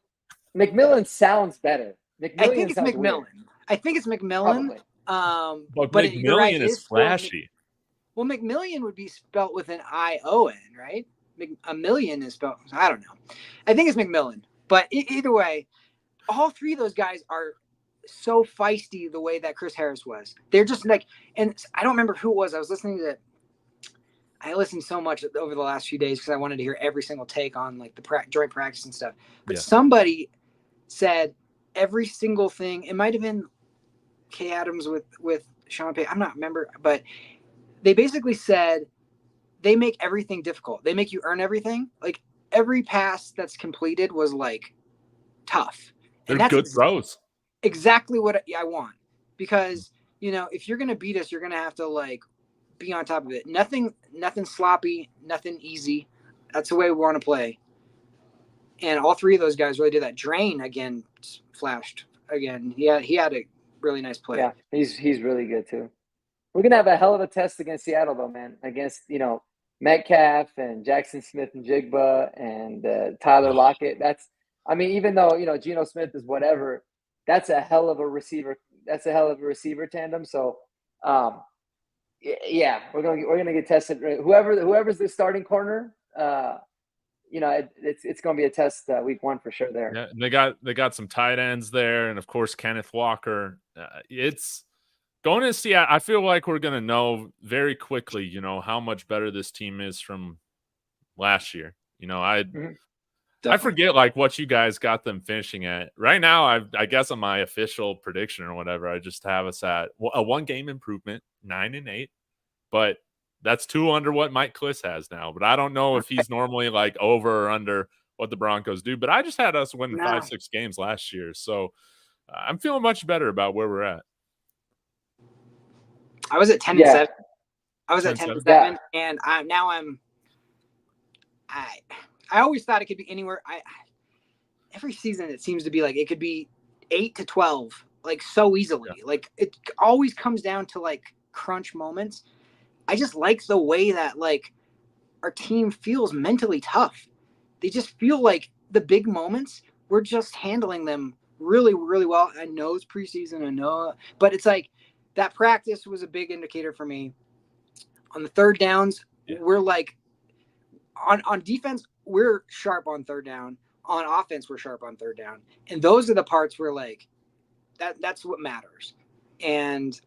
McMillan sounds better. I think it's McMillan. But McMillan is flashy. Well, McMillan would be spelt with an I-O-N, right? McMillian is spelled. I don't know. I think it's McMillan. But either way, all three of those guys are so feisty the way that Chris Harris was. They're just like, and I don't remember who it was. I was listening to. I listened so much over the last few days because I wanted to hear every single take on like the joint practice and stuff. But somebody said every single thing. It might have been Kay Adams with Sean Payton. I'm not remember, but they basically said they make everything difficult. They make you earn everything. Like every pass that's completed was like tough. They're good throws. Exactly what I want. Because, if you're going to beat us, you're going to have to like be on top of it. Nothing sloppy, nothing easy. That's the way we want to play. And all three of those guys really did that. Drain again flashed again. He had a really nice play. Yeah, he's really good too. We're gonna have a hell of a test against Seattle though, man. Against Metcalf and Jackson Smith and Jigba and Tyler Lockett. Even though Geno Smith is whatever, that's a hell of a receiver. That's a hell of a receiver tandem. So, yeah, we're gonna get tested. Whoever's the starting corner, it's gonna be a test week 1 for sure. There, yeah, they got some tight ends there, and of course Kenneth Walker. It's going to see. I feel like we're gonna know very quickly, how much better this team is from last year. I forget like what you guys got them finishing at right now. I guess on my official prediction or whatever, I just have us at a 1-game improvement, 9-8, but that's 2 under what Mike Kliss has now. But I don't know if he's normally like over or under what the Broncos do. But I just had us win 5-6 games last year, so I'm feeling much better about where we're at. I was at 10-7. I was at 10-7, and I always thought it could be anywhere. Every season it seems to be like it could be 8-12, like so easily. Yeah. Like it always comes down to like crunch moments. I just like the way that like our team feels mentally tough. They just feel like the big moments, we're just handling them really, really well. I know it's preseason, but it's like that practice was a big indicator for me. On the third downs, we're like on defense, we're sharp on third down. On offense, we're sharp on third down. And those are the parts where like that's what matters. And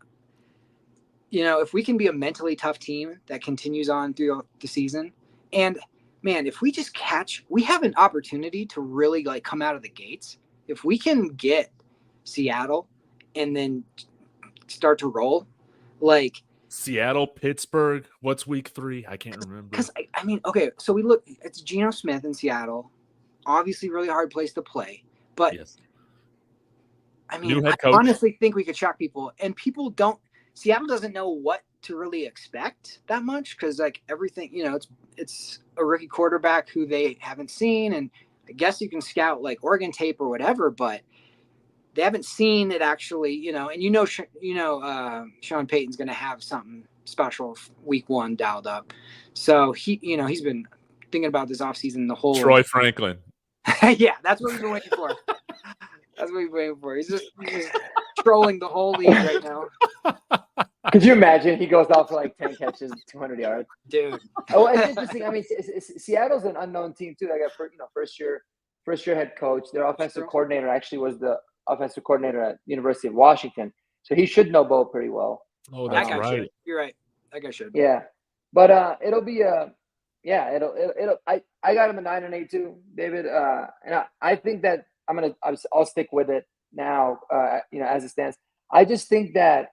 if we can be a mentally tough team that continues on through the season, and man, if we just we have an opportunity to really like come out of the gates. If we can get Seattle and then start to roll, like Seattle, Pittsburgh. What's week 3? I can't remember. Because okay. So we look. It's Geno Smith in Seattle. Obviously, really hard place to play. But I honestly think we could shock people, and people don't. Seattle doesn't know what to really expect that much because like everything, it's a rookie quarterback who they haven't seen, and I guess you can scout like Oregon tape or whatever, but they haven't seen it actually, and Sean Payton's going to have something special week 1 dialed up. So he's been thinking about this offseason the whole Troy Franklin. Yeah, that's what we've been waiting for. That's what we've been waiting for. He's just trolling the whole league right now. Could you imagine he goes off for like 10 catches, 200 yards? Dude. Oh, it's interesting. I mean, Seattle's an unknown team too. They got first year head coach. Their offensive coordinator actually was the offensive coordinator at University of Washington. So he should know Bo pretty well. Oh, that's right. You're right. That guy should. Yeah. But it'll be I got him a 9-8 too, David. And I think that I'll stick with it now, as it stands. I just think that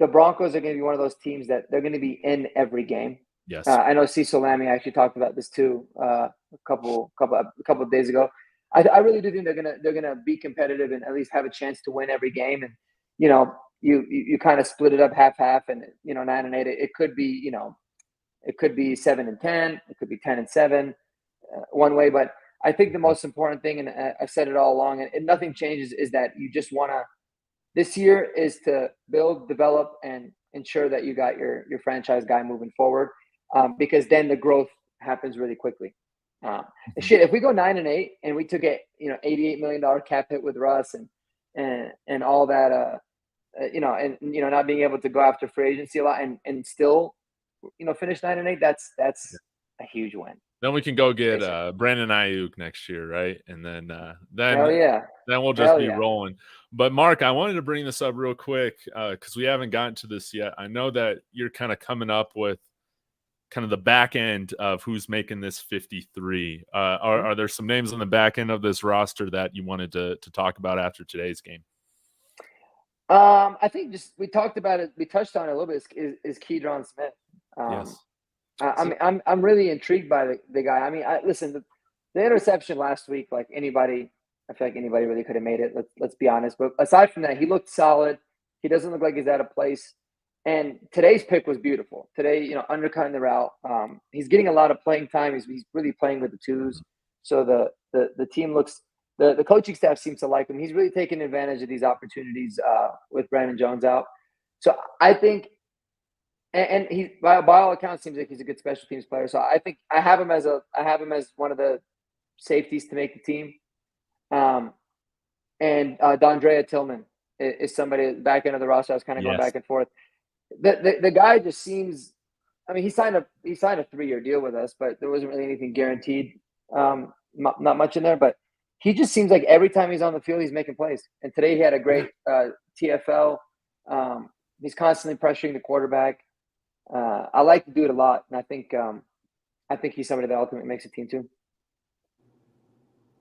the Broncos are going to be one of those teams that they're going to be in every game. Yes. I know Cecil Lammey actually talked about this too a couple of days ago. I really do think they're gonna be competitive and at least have a chance to win every game. And you kind of split it up half, and 9-8. It could be it could be 7-10. It could be 10-7 one way. But I think the most important thing, and I've said it all along, and nothing changes, is that you just want to. This year is to build, develop, and ensure that you got your franchise guy moving forward, because then the growth happens really quickly. If we go 9-8 and we took $88 million cap hit with Russ and all that, not being able to go after free agency a lot and still, finish 9-8, that's a huge win. Then we can go get Preseason. Brandon Ayuk next year, right? And then Hell yeah. then we'll just Hell be yeah. rolling. But Mark, I wanted to bring this up real quick because we haven't gotten to this yet. I know that you're kind of coming up with kind of the back end of who's making this 53. Are there some names on the back end of this roster that you wanted to talk about after today's game? I think just we talked about it. We touched on it a little bit. Is Keydron Smith? Yes. I'm really intrigued by the guy. I mean, listen, the interception last week, like anybody, I feel like anybody really could have made it. Let's be honest. But aside from that, he looked solid. He doesn't look like he's out of place. And today's pick was beautiful. Today, undercutting the route. He's getting a lot of playing time. He's really playing with the twos. So the team looks. The coaching staff seems to like him. He's really taking advantage of these opportunities with Brandon Jones out. So I think, and he by all accounts seems like he's a good special teams player. So I think I have him as one of the safeties to make the team. And Dondrea Tillman is somebody at the back end of the roster. I was kind of going back and forth. The guy just seems. I mean, he signed a 3-year deal with us, but there wasn't really anything guaranteed. Not much in there, but he just seems like every time he's on the field, he's making plays. And today he had a great TFL. He's constantly pressuring the quarterback. I like to do it a lot, and I think he's somebody that ultimately makes a team too.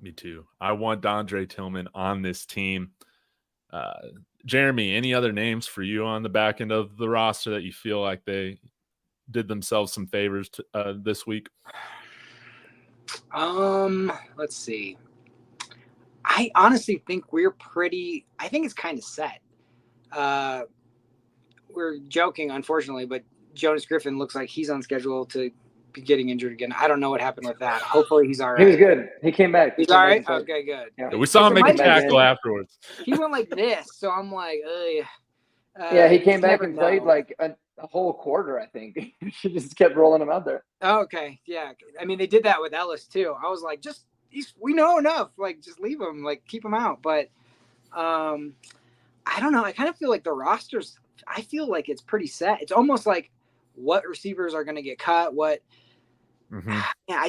Me too. I want Dondre Tillman on this team. Jeremy, any other names for you on the back end of the roster that you feel like they did themselves some favors this week? Let's see. I honestly think I think it's kind of set. We're joking, unfortunately, but Jonas Griffin looks like he's on schedule to be getting injured again. I don't know what happened with that. Hopefully he's all right. He was good. He came back. He's all right? Okay, good. Yeah, we saw him make a tackle afterwards. He went like this, so I'm like, yeah, he came back and played like a whole quarter, I think. She just kept rolling him out there. Okay, yeah. I mean, they did that with Ellis too. I was like, we know enough. Like, just leave him. Like, keep him out. But I don't know. I kind of feel like the rosters. I feel like it's pretty set. It's almost like what receivers are going to get cut. What? Mm-hmm. Yeah.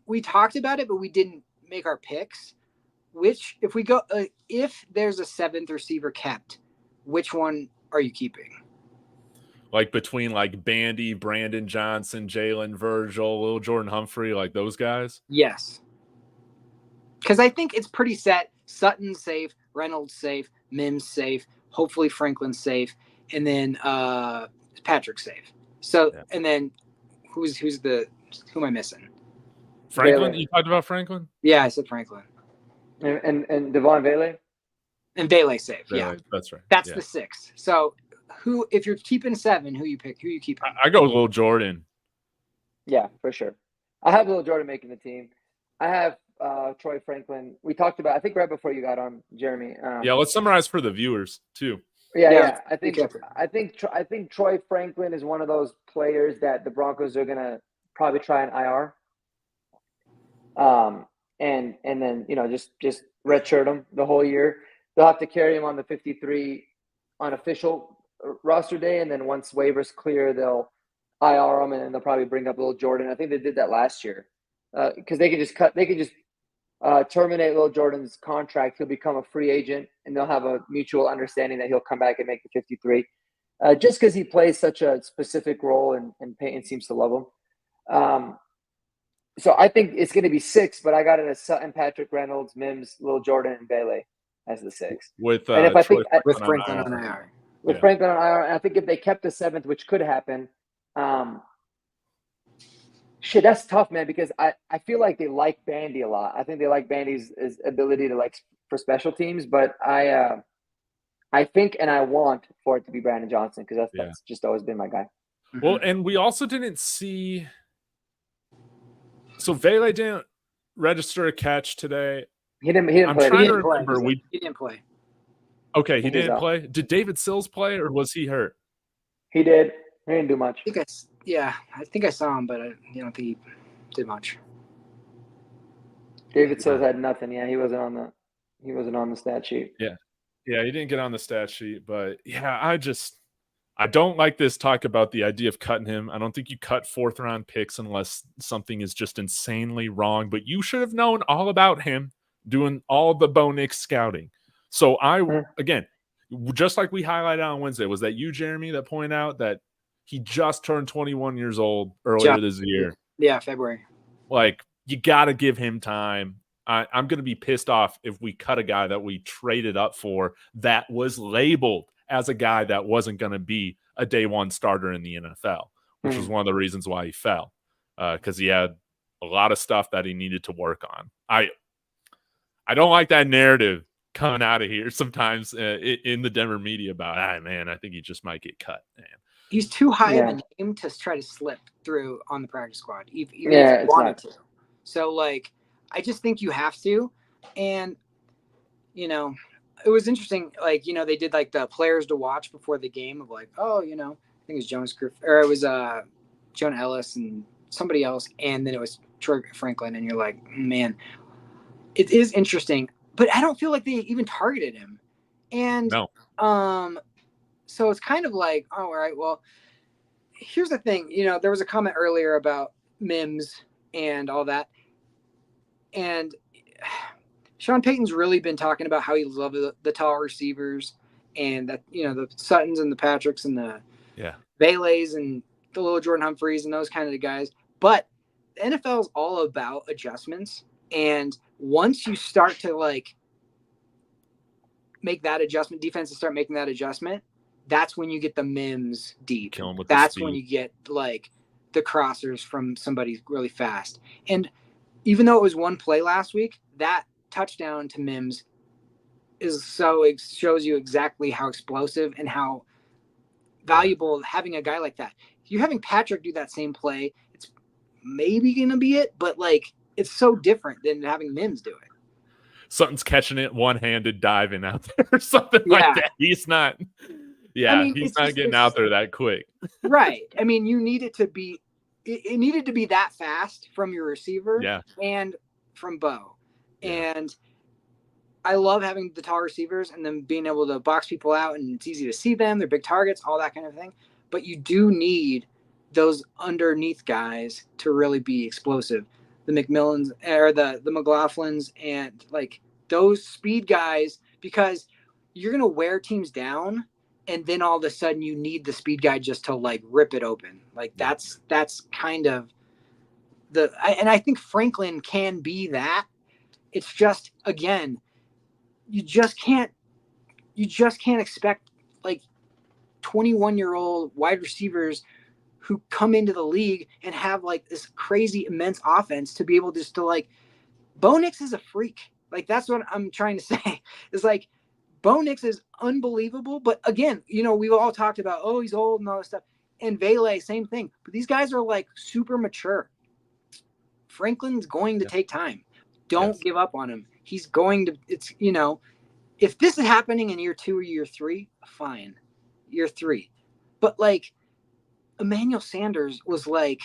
We talked about it, but we didn't make our picks. If there's a 7th receiver kept, which one are you keeping? Like between like Bandy, Brandon Johnson, Jalen Virgil, Lil Jordan Humphrey, like those guys? Yes. Because I think it's pretty set. Sutton's safe, Reynolds safe, Mims safe, hopefully Franklin's safe, and then Patrick's safe. So, yeah. And then who am I missing? Franklin? Bailey. You talked about Franklin? Yeah, I said Franklin. And Devon Bailey? And Bailey safe, Bailey, yeah. That's right. That's the 6th. So if you're keeping 7, who you pick? Who you keeping? I go with Lil Jordan. Yeah, for sure. I have Lil Jordan making the team. I have Troy Franklin. We talked about, I think right before you got on, Jeremy. Yeah, let's summarize for the viewers too. Yeah. I think Troy Franklin is one of those players that the Broncos are gonna probably try an IR. And then just redshirt him the whole year. They'll have to carry him on the 53 on official roster day, and then once waivers clear, they'll IR him, and then they'll probably bring up Lil Jordan. I think they did that last year because they could just terminate Lil Jordan's contract. He'll become a free agent, and they'll have a mutual understanding that he'll come back and make the 53. Just because he plays such a specific role, and Peyton seems to love him. So I think it's going to be 6, but I got it as Sutton, Patrick, Reynolds, Mims, Lil Jordan, and Bailey as the 6. With Franklin on IR. With Franklin on IR, and I think if they kept the 7th, which could happen, that's tough, man, because I feel like they like Bandy a lot. I think they like Bandy's ability to for special teams, but I think and I want for it to be Brandon Johnson because that's just always been my guy. Well, and we also didn't see. So Vele didn't register a catch today. He didn't play. I'm trying to remember. He didn't play. Okay, he didn't play. Did David Sills play, or was he hurt? He did. He didn't do much. I think I saw him, but I don't think he did much. David Sills had nothing. Yeah, he wasn't on the stat sheet. Yeah, he didn't get on the stat sheet, but yeah, I just I don't like this talk about the idea of cutting him. I don't think you cut 4th round picks unless something is just insanely wrong, but you should have known all about him doing all the Bo Nix scouting. So again, just like we highlighted on Wednesday, was that you, Jeremy, that point out that he just turned 21 years old earlier this year? Yeah, February. Like, you got to give him time. I'm going to be pissed off if we cut a guy that we traded up for that was labeled as a guy that wasn't going to be a day one starter in the NFL, which was one of the reasons why he fell, because he had a lot of stuff that he needed to work on. I don't like that narrative coming out of here sometimes in the Denver media about, man, I think he just might get cut. Man, he's too high of a name to try to slip through on the practice squad, even if you wanted to. So, like, I just think you have to. And, you know, it was interesting. Like, you know, they did like the players to watch before the game of like, oh, you know, I think it was Jonas Griffith, or it was Jonah Ellis and somebody else. And then it was Troy Franklin. And you're like, man, it is interesting. But I don't feel like they even targeted him. And so it's kind of like, oh, all right, well, here's the thing. You know, there was a comment earlier about Mims and all that. And Sean Payton's really been talking about how he loves the tall receivers and that, you know, the Suttons and the Patricks and the Baileys and the little Jordan Humphreys and those kind of the guys. But the NFL is all about adjustments. And once you start to like make that adjustment, defenses start making that adjustment, that's when you get the Mims deep. That's when you get like the crossers from somebody really fast. And even though it was one play last week, that touchdown to Mims it shows you exactly how explosive and how valuable having a guy like that. If you're having Patrick do that same play, it's maybe going to be it, but like it's so different than having Mims do it. Something's catching it one-handed diving out there or something like that. He's not he's not getting out there that quick. Right. I mean, you need it to be it needed to be that fast from your receiver and from Bo. And I love having the tall receivers and them being able to box people out, and it's easy to see them. They're big targets, all that kind of thing. But you do need those underneath guys to really be explosive. The McMillans or the McLaughlins and like those speed guys, because you're going to wear teams down. And then all of a sudden you need the speed guy just to like rip it open. Like that's kind of and I think Franklin can be that. It's just, again, you just can't expect like 21-year-old wide receivers who come into the league and have like this crazy immense offense to be able just to like, Bo Nix is a freak. Like, that's what I'm trying to say. It's like, Bo Nix is unbelievable. But again, you know, we've all talked about, oh, he's old and all this stuff. And Vele, same thing. But these guys are like super mature. Franklin's going to take time. Don't give up on him. He's going to, it's, you know, if this is happening in year 2 or year 3, fine. Year 3. But like, Emmanuel Sanders was like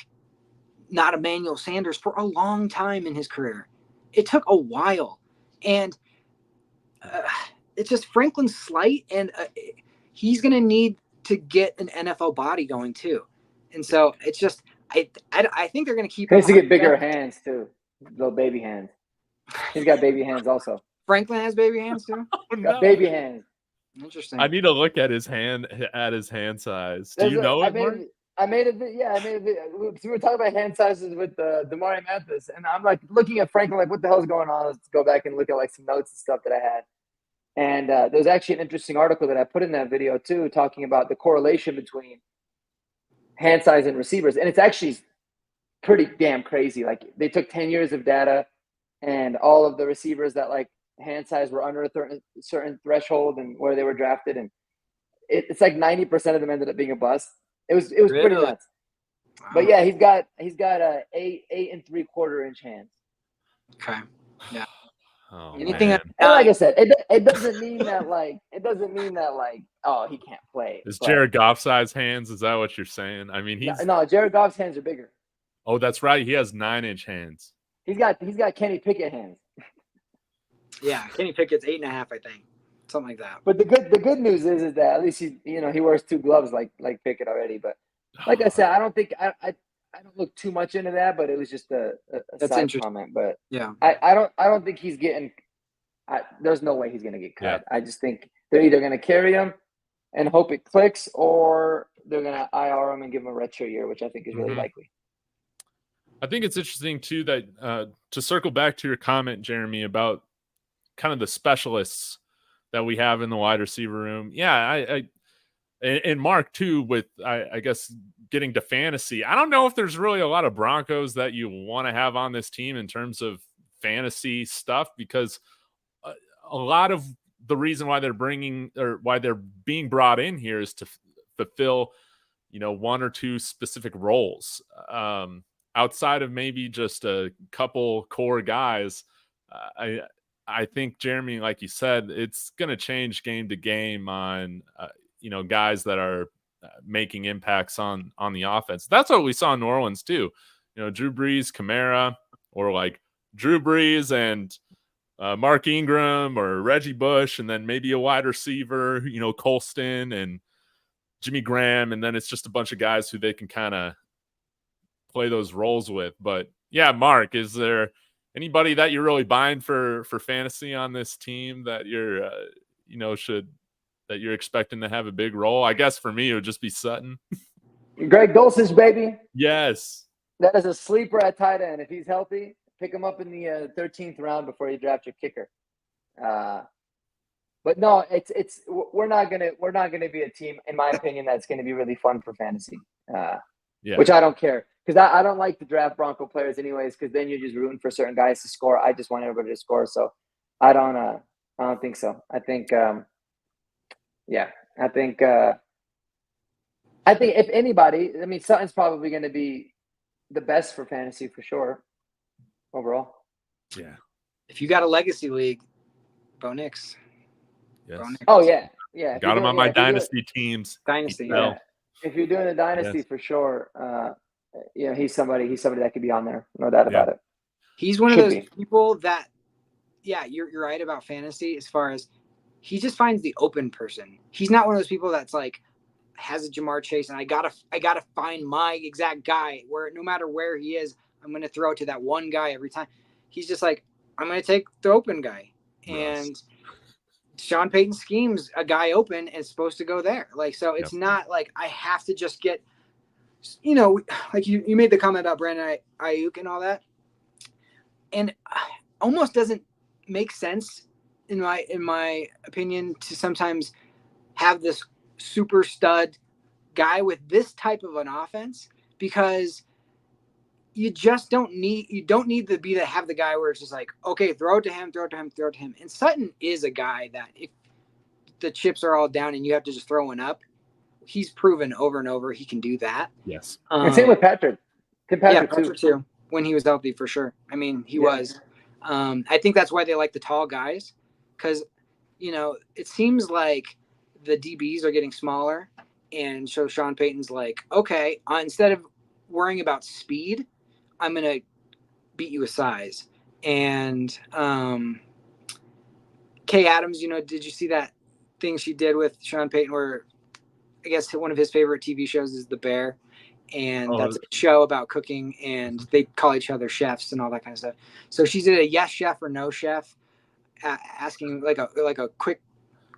not Emmanuel Sanders for a long time in his career. It took a while. And it's just Franklin's slight, and he's going to need to get an NFL body going too. And so it's just, I think they're going to keep. He needs to get bigger hands too, little baby hands. He's got baby hands also. Franklin has baby hands too. Got baby hands. Interesting. I need to look at his hand size. Do you know it, Mark? I made a video. We were talking about hand sizes with Damari Mathis, and I'm like looking at Franklin, like, what the hell's going on? Let's go back and look at like some notes and stuff that I had. And there was actually an interesting article that I put in that video too, talking about the correlation between hand size and receivers. And it's actually pretty damn crazy. Like, they took 10 years of data, and all of the receivers that like hand size were under a certain threshold and where they were drafted. And it's like 90% of them ended up being a bust. It was really? Pretty nuts. Wow. But yeah, he's got a 8 3/4 inch hands. Okay. Yeah. Oh, anything and like I said, it doesn't mean that like oh, he can't play. Is Jared Goff size hands? Is that what you're saying? I mean, no, Jared Goff's hands are bigger. Oh, that's right. He has 9-inch hands. He's got Kenny Pickett hands. Yeah, Kenny Pickett's 8.5, I think. something like that. But the good news is that at least he wears 2 gloves like Pickett already. But like I said, I don't think I don't look too much into that. But it was just a That's side interesting. comment. But Yeah, I don't think he's getting. There's no way he's going to get cut. Yeah. I just think they're either going to carry him and hope it clicks, or they're going to IR him and give him a redshirt year, which I think is really likely. I think it's interesting too that to circle back to your comment, Jeremy, about kind of the specialists that we have in the wide receiver room. Yeah, and Mark too, with I guess getting to fantasy. I don't know if there's really a lot of Broncos that you want to have on this team in terms of fantasy stuff, because a lot of the reason why they're being brought in here is to fulfill, 1 or 2 specific roles. Outside of maybe just a couple core guys, I think, Jeremy, like you said, it's going to change game to game on, guys that are making impacts on the offense. That's what we saw in New Orleans too. Drew Brees, Kamara, or like Drew Brees and Mark Ingram or Reggie Bush, and then maybe a wide receiver, Colston and Jimmy Graham, and then it's just a bunch of guys who they can kind of play those roles with. But yeah, Mark, is there anybody that you're really buying for fantasy on this team that you're that you're expecting to have a big role? I guess for me it would just be Sutton. Greg Dulcich, baby. Yes, that is a sleeper at tight end. If he's healthy, pick him up in the 13th round before you draft your kicker. But no, it's we're not gonna be a team, in my opinion, that's gonna be really fun for fantasy. Which I don't care, because I don't like to draft Bronco players anyways, because then you're just rooting for certain guys to score. I just want everybody to score, so I don't think so. I think I think if anybody, I mean, Sutton's probably going to be the best for fantasy for sure overall. Yeah. If you got a legacy league, Bo Nix. Yes. Bo Nix. Oh yeah. Got him on my dynasty teams. Dynasty. Yeah. If you're doing a dynasty for sure, he's somebody that could be on there, no doubt about it. He's one of those people that, you're right about fantasy as far as he just finds the open person. He's not one of those people that's like has a Jamar Chase and I gotta find my exact guy where no matter where he is, I'm gonna throw it to that one guy every time. He's just like, I'm gonna take the open guy. And Sean Payton schemes a guy open and it's supposed to go there. Like, so it's not like I have to just get, like you made the comment about Brandon Ayuk and all that. And almost doesn't make sense in my opinion to sometimes have this super stud guy with this type of an offense, because you don't need to have the guy where it's just like, okay, throw it to him. And Sutton is a guy that if the chips are all down and you have to just throw one up, he's proven over and over he can do that. Yes. And same with Patrick. Patrick too, when he was healthy for sure. I mean, he was. I think that's why they like the tall guys, because it seems like the DBs are getting smaller, and so Sean Payton's like, okay, instead of worrying about speed, I'm gonna beat you with size. And Kay Adams, did you see that thing she did with Sean Payton where I guess one of his favorite TV shows is The Bear, and that's a show about cooking, and they call each other chefs and all that kind of stuff. So she did a yes chef or no chef, asking like a quick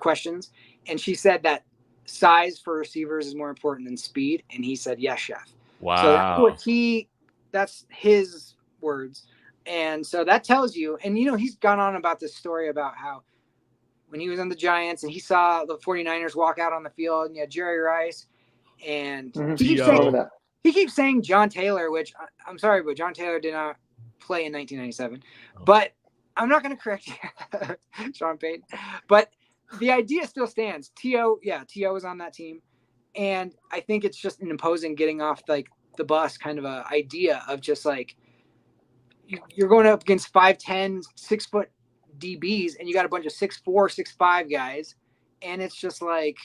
questions, and she said that size for receivers is more important than speed, and he said yes chef. Wow. So that's his words. And so that tells you, and he's gone on about this story about how when he was on the Giants and he saw the 49ers walk out on the field and Jerry Rice, and he keeps saying John Taylor, which I'm sorry, but John Taylor did not play in 1997. But I'm not going to correct you, Sean Payton. But the idea still stands. T.O. was on that team. And I think it's just an imposing getting off like the bus kind of a idea of just like you're going up against 5'10", 6 foot DBs, and you got a bunch of 6'4", 6'5" guys, and it's just like,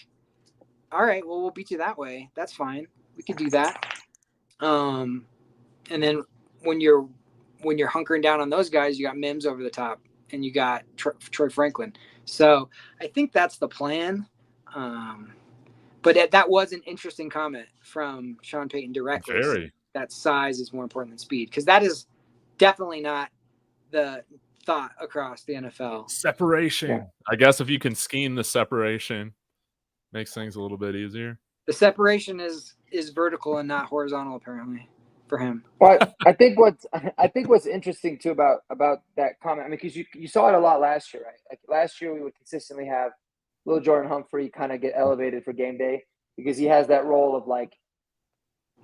all right, well, we'll beat you that way. That's fine. We could do that. And then when you're hunkering down on those guys, you got Mims over the top, and you got Troy Franklin. So I think that's the plan. But that was an interesting comment from Sean Payton directly. Very. That size is more important than speed, because that is definitely not the thought across the NFL. Separation. Yeah. I guess if you can scheme the separation, makes things a little bit easier. The separation is vertical and not horizontal, apparently, for him. Well, I think what's interesting too about that comment, I mean, because you saw it a lot last year, right? Like last year, we would consistently have Lil Jordan Humphrey kind of get elevated for game day because he has that role of like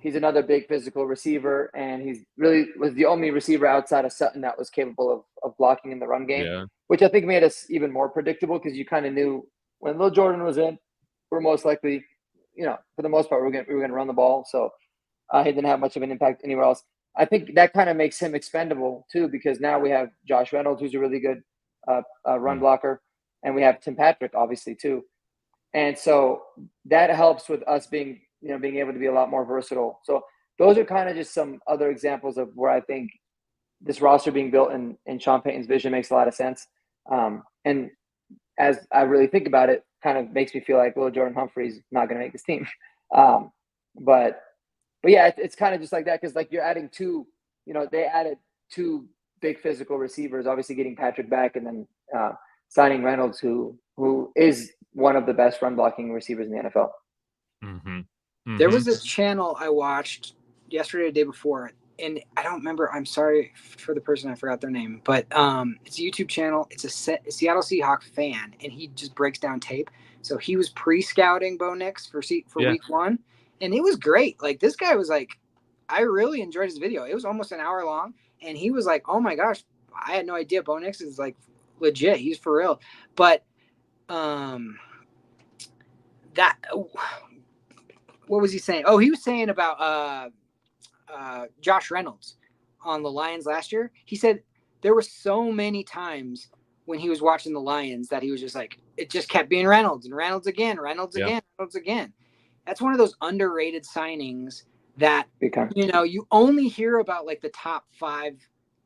he's another big physical receiver, and he's really was the only receiver outside of Sutton that was capable of blocking in the run game, Yeah. which I think made us even more predictable because you kind of knew when Lil Jordan was in, we're most likely, for the most part, we were going to run the ball. So he didn't have much of an impact anywhere else. I think that kind of makes him expendable too, because now we have Josh Reynolds, who's a really good run blocker, and we have Tim Patrick, obviously, too. And so that helps with us being able to be a lot more versatile. So those are kind of just some other examples of where I think this roster being built in Sean Payton's vision makes a lot of sense. And as I really think about it, kind of makes me feel like, well, Jordan Humphrey's not going to make this team. But yeah, it's kind of just like that because like you're adding two, they added two big physical receivers, obviously getting Patrick back and then signing Reynolds, who is one of the best run blocking receivers in the NFL. Mm-hmm. Mm-hmm. There was a channel I watched yesterday or the day before, and I don't remember. I'm sorry for the person, I forgot their name, but it's a YouTube channel. It's a Seattle Seahawks fan, and he just breaks down tape. So he was pre-scouting Bo Nix for week 1, and it was great. Like this guy was like, I really enjoyed his video. It was almost an hour long, and he was like, oh my gosh, I had no idea Bo Nix is like legit. He's for real. But that what was he saying? Oh, he was saying about Josh Reynolds on the Lions last year. He said there were so many times when he was watching the Lions that he was just like, it just kept being Reynolds and Reynolds again, Reynolds again, Reynolds again. That's one of those underrated signings that, you only hear about like the top 5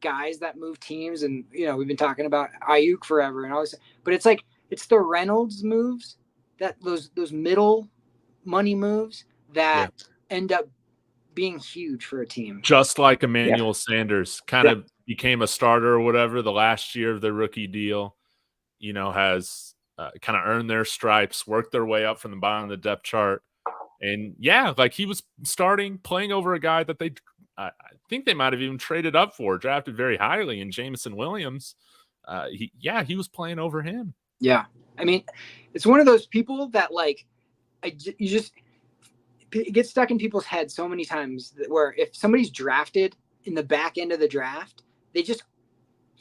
guys that move teams. And, we've been talking about Ayuk forever and all this, but it's like, it's the Reynolds moves that those middle money moves that end up being huge for a team. Just like Emmanuel Sanders kind of became a starter or whatever the last year of the rookie deal, has kind of earned their stripes, worked their way up from the bottom of the depth chart. And like he was playing over a guy that I think they might have even traded up for, drafted very highly in Jameson Williams. He was playing over him. Yeah. I mean, it's one of those people that like, it gets stuck in people's heads so many times where if somebody's drafted in the back end of the draft, they just,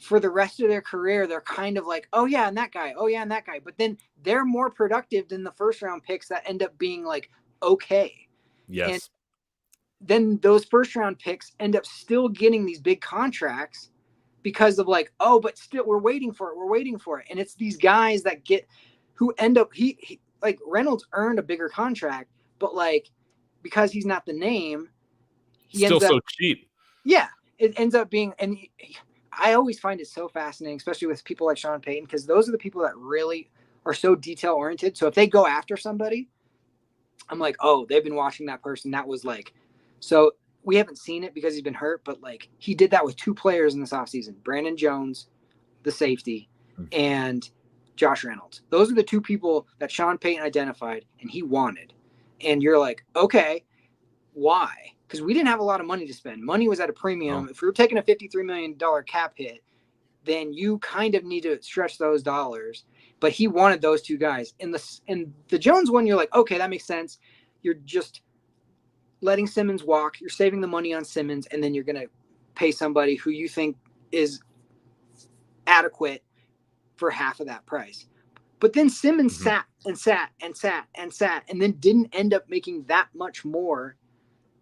for the rest of their career, they're kind of like, oh yeah, and that guy. Oh yeah, and that guy. But then they're more productive than the first round picks that end up being like, okay. Yes. And then those first round picks end up still getting these big contracts because of like, oh, but still we're waiting for it. And it's these guys that who end up, he like Reynolds earned a bigger contract, but like, because he's not the name, he still ends up so cheap. Yeah. It ends up being, and I always find it so fascinating, especially with people like Sean Payton, because those are the people that really are so detail oriented. So if they go after somebody, I'm like, oh, they've been watching that person. That was like, so we haven't seen it because he's been hurt, but like he did that with 2 players in this offseason, Brandon Jones, the safety, and Josh Reynolds. Those are the 2 people that Sean Payton identified and he wanted. And you're like, okay, why? Because we didn't have a lot of money to spend. Money was at a premium. Oh. If we were taking a $53 million cap hit, then you kind of need to stretch those dollars. But he wanted those 2 guys. In the Jones one, you're like, okay, that makes sense. You're just letting Simmons walk. You're saving the money on Simmons, and then you're going to pay somebody who you think is adequate for half of that price. But then Simmons sat, and then didn't end up making that much more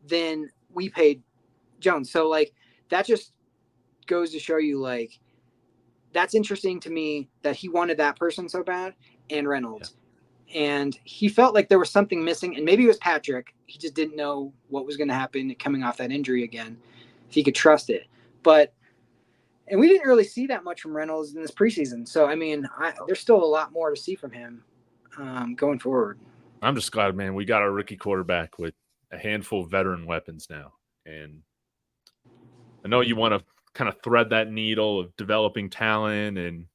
than we paid Jones. So like that just goes to show you like that's interesting to me that he wanted that person so bad and Reynolds. And he felt like there was something missing, and maybe it was Patrick. He just didn't know what was going to happen coming off that injury again, if he could trust it. But And we didn't really see that much from Reynolds in this preseason. So, I mean, there's still a lot more to see from him going forward. I'm just glad, man, we got our rookie quarterback with a handful of veteran weapons now. And I know you want to kind of thread that needle of developing talent,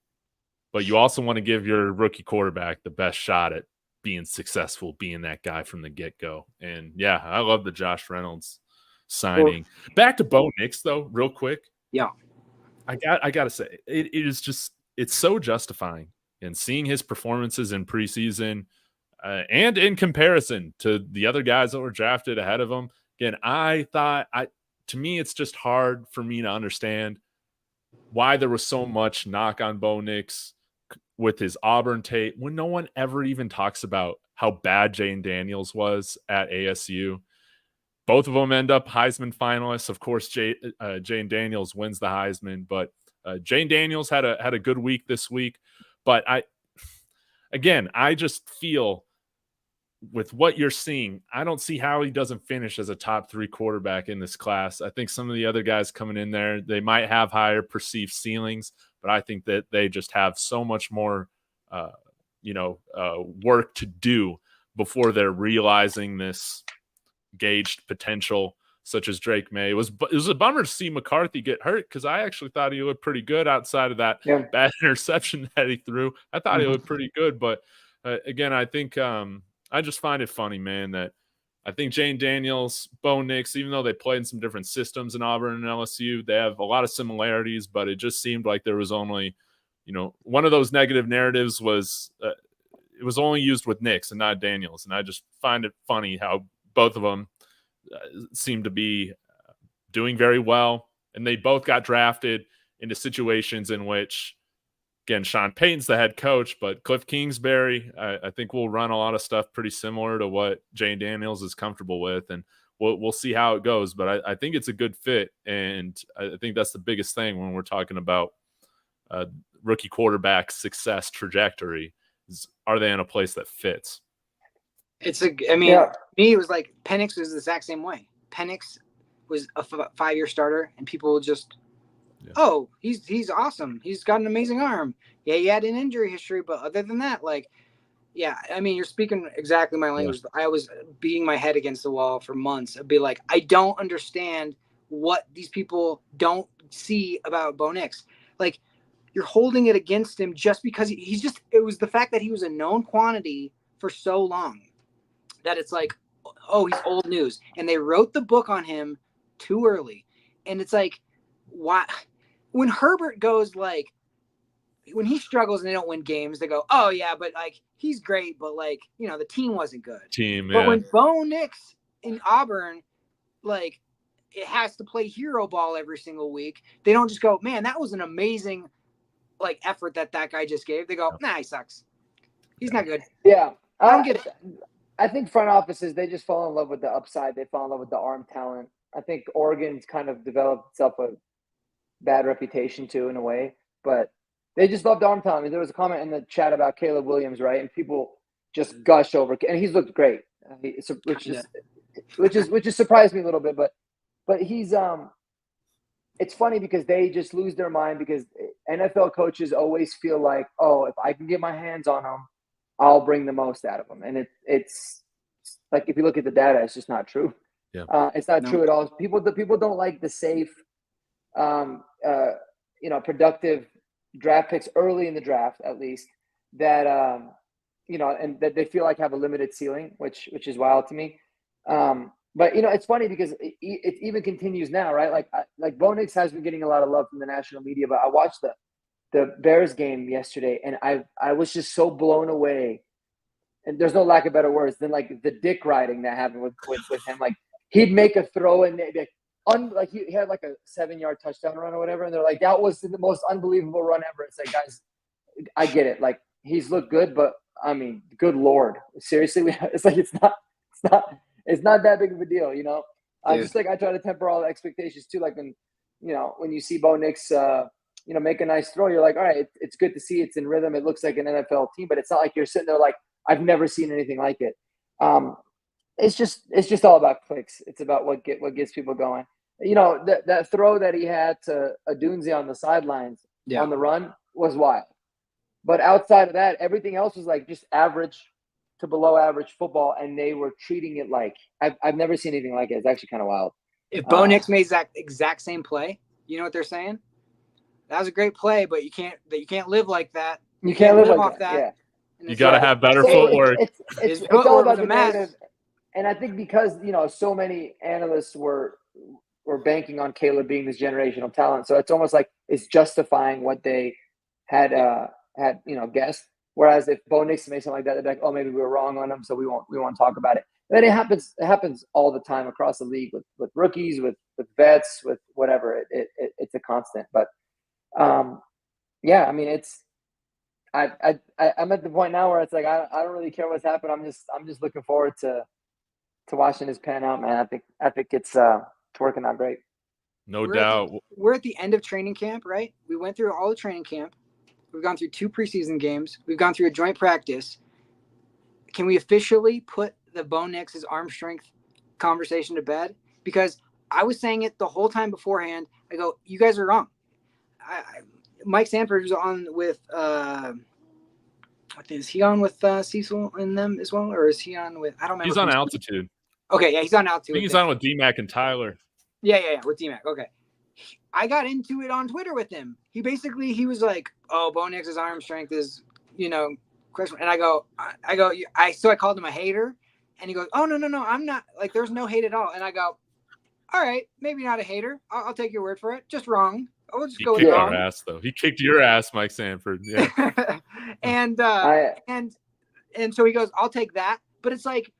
but you also want to give your rookie quarterback the best shot at being successful, being that guy from the get-go. And yeah, I love the Josh Reynolds signing. Back to Bo Nix, though, real quick. Yeah. I gotta say, it's so justifying. And seeing his performances in preseason and in comparison to the other guys that were drafted ahead of him, again, to me, it's just hard for me to understand why there was so much knock on Bo Nix with his Auburn tape when no one ever even talks about how bad Jane Daniels was at ASU. Both of them end up Heisman finalists. Of course, Jane Daniels wins the Heisman, but Jane Daniels had a good week this week. But I just feel with what you're seeing, I don't see how he doesn't finish as a top 3 quarterback in this class. I think some of the other guys coming in there, they might have higher perceived ceilings, but I think that they just have so much more, work to do before they're realizing this gauged potential, such as Drake May. It was a bummer to see McCarthy get hurt because I actually thought he looked pretty good outside of that bad interception that he threw. I thought he looked pretty good, but again, I think I just find it funny, man, that I think Jane Daniels, Bo Nix, even though they played in some different systems in Auburn and LSU, they have a lot of similarities, but it just seemed like there was only, one of those negative narratives was it was only used with Nix and not Daniels. And I just find it funny how both of them seem to be doing very well. And they both got drafted into situations in which, again, Sean Payton's the head coach, but Cliff Kingsbury, I think will run a lot of stuff pretty similar to what Jane Daniels is comfortable with. And we'll see how it goes. But I think it's a good fit. And I think that's the biggest thing when we're talking about rookie quarterback success trajectory is, are they in a place that fits? Me, it was like Penix was the exact same way. Penix was a 5-year starter, and people just, he's awesome. He's got an amazing arm. Yeah, he had an injury history, but other than that, you're speaking exactly my language. Yeah. I was beating my head against the wall for months. I'd be like, I don't understand what these people don't see about Bo Nix. Like, you're holding it against him just because it was the fact that he was a known quantity for so long that it's like, oh, he's old news. And they wrote the book on him too early. And it's like, why? When Herbert goes when he struggles and they don't win games, they go, oh yeah, but he's great, but the team wasn't good. But when Bo Nix in Auburn, it has to play hero ball every single week, they don't just go, man, that was an amazing effort that guy just gave. They go, nah, he sucks. He's not good. Yeah. I don't get it. I think front offices, they just fall in love with the upside. They fall in love with the arm talent. I think Oregon's kind of developed itself a bad reputation too, in a way, but they just love the arm talent. I mean, there was a comment in the chat about Caleb Williams, right? And people just gush over, and he's looked great, which is surprised me a little bit, but he's it's funny because they just lose their mind because NFL coaches always feel like, oh, if I can get my hands on him, I'll bring the most out of them. And it's like, if you look at the data, it's just not true. Yeah. It's not true at all. People don't like the safe, productive draft picks early in the draft, at least, that, and that they feel like have a limited ceiling, which is wild to me. But it's funny because it even continues now, right? Like Bo Nix has been getting a lot of love from the national media, but I watched the Bears game yesterday, and I was just so blown away. And there's no lack of better words than the dick riding that happened with him. Like, he'd make a throw and he had a 7-yard touchdown run or whatever, and they're like, that was the most unbelievable run ever. It's like, guys, I get it. Like, he's looked good, but I mean, good Lord, seriously, it's not that big of a deal, Just I try to temper all the expectations too. Like when you see Bo Nix, make a nice throw, you're like, all right, it's good to see. It's in rhythm. It looks like an NFL team, but it's not like you're sitting there like, I've never seen anything like it. It's just all about clicks. It's about what gets people going. that throw that he had to Adunze on the sidelines on the run was wild. But outside of that, everything else was like just average to below average football, and they were treating it like I've never seen anything like it. It's actually kind of wild. If Bo Nix made that exact same play, you know what they're saying? That was a great play, but you can't live like that. You can't live like off that. Yeah. You got to have better footwork. It's all about the narrative. And I think because, so many analysts were banking on Caleb being this generational talent. So it's almost like it's justifying what they had guessed. Whereas if Bo Nix made something like that, they'd be like, oh, maybe we were wrong on him, so we won't talk about it. And then it happens all the time across the league with rookies, with vets, with whatever. It's a constant. But I mean, it's I'm at the point now where it's like I don't really care what's happened. I'm just looking forward to watching this pan out, man. I think it's working out great. No doubt. We're at the end of training camp, right? We went through all the training camp. We've gone through 2 preseason games. We've gone through a joint practice. Can we officially put the Bo Nix's arm strength conversation to bed? Because I was saying it the whole time beforehand. I go, you guys are wrong. Mike Sanford was on with is he on with Cecil and them as well, or is he on with? I don't remember. He's on Altitude. Okay, yeah, he's on Altitude. I think he's on with D-Mac and Tyler. Yeah, with D-Mac. Okay. I got into it on Twitter with him. He was like, "Oh, Bo Nix's arm strength is, question." And I called him a hater, and he goes, "Oh no, I'm not. Like, there's no hate at all." And I go, "All right, maybe not a hater. I'll take your word for it. Just wrong. I'll just go with wrong." He kicked our ass, though. He kicked your ass, Mike Sanford. Yeah. and so he goes, "I'll take that." But it's like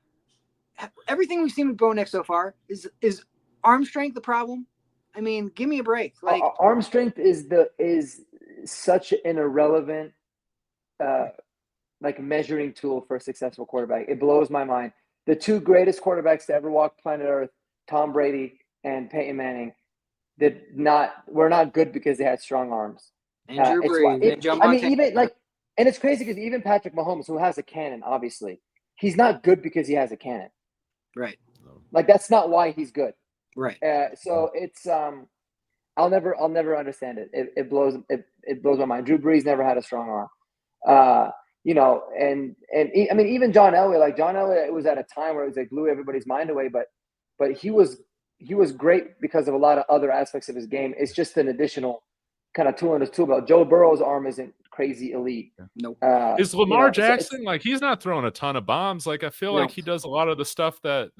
everything we've seen with Bo Nix so far is arm strength the problem. I mean, give me a break. Like arm strength is such an irrelevant measuring tool for a successful quarterback. It blows my mind. The 2 greatest quarterbacks to ever walk planet Earth, Tom Brady and Peyton Manning, were not good because they had strong arms. And Drew Brees, and Joe Montana. And it's crazy because even Patrick Mahomes, who has a cannon, obviously, he's not good because he has a cannon. Right. Like that's not why he's good. Right. So it's I'll never understand it. It blows my mind. Drew Brees never had a strong arm. And I mean even John Elway, it was at a time where it was like blew everybody's mind away, but he was great because of a lot of other aspects of his game. It's just an additional kind of tool in his tool belt. Joe Burrow's arm isn't crazy elite. Nope. Is Lamar Jackson he's not throwing a ton of bombs? Like I feel like he does a lot of the stuff that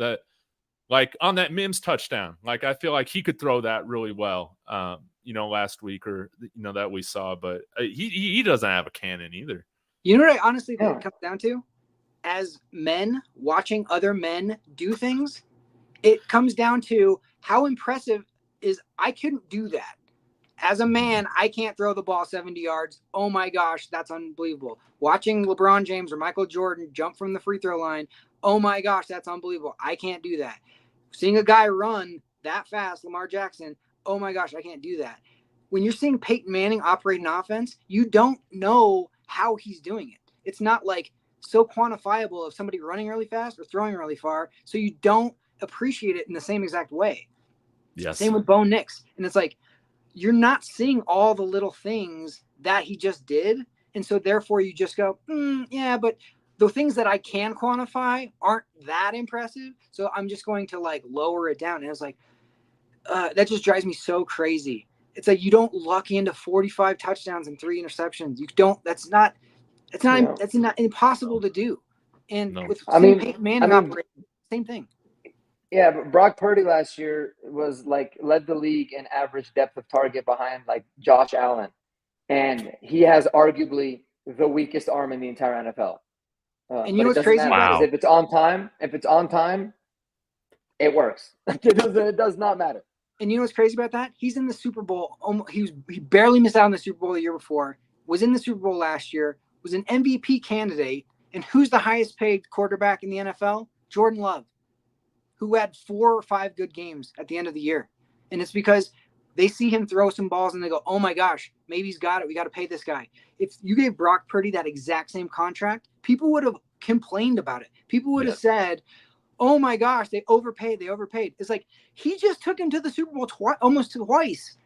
like on that Mims touchdown. Like I feel like he could throw that really well. Last week or that we saw, but he doesn't have a cannon either. You know what I honestly think it comes down to? As men watching other men do things, it comes down to how impressive is I couldn't do that. As a man, I can't throw the ball 70 yards. Oh my gosh, that's unbelievable. Watching LeBron James or Michael Jordan jump from the free throw line, oh my gosh, that's unbelievable. I can't do that. Seeing a guy run that fast, Lamar Jackson, oh my gosh, I can't do that. When you're seeing Peyton Manning operate an offense, you don't know how he's doing it. It's not like so quantifiable of somebody running really fast or throwing really far, so you don't appreciate it in the same exact way. Yes. Same with Bo Nix. And it's like, you're not seeing all the little things that he just did. And so therefore you just go, yeah, but the things that I can quantify aren't that impressive. So I'm just going to lower it down. And it's like, that just drives me so crazy. It's like, you don't luck into 45 touchdowns and 3 interceptions. You don't, that's impossible to do. And with Peyton Manning operating, same thing. Yeah, but Brock Purdy last year was led the league in average depth of target behind Josh Allen. And he has arguably the weakest arm in the entire NFL. And you know what's crazy? Wow. If it's on time, it works. It does not matter. And you know what's crazy about that? He's in the Super Bowl. He barely missed out on the Super Bowl the year before, was in the Super Bowl last year, was an MVP candidate. And who's the highest paid quarterback in the NFL? Jordan Love, who had 4 or 5 good games at the end of the year. And it's because they see him throw some balls and they go, oh my gosh, maybe he's got it. We got to pay this guy. If you gave Brock Purdy that exact same contract, people would have complained about it. People would have said, oh my gosh, they overpaid. It's like he just took him to the Super Bowl almost twice.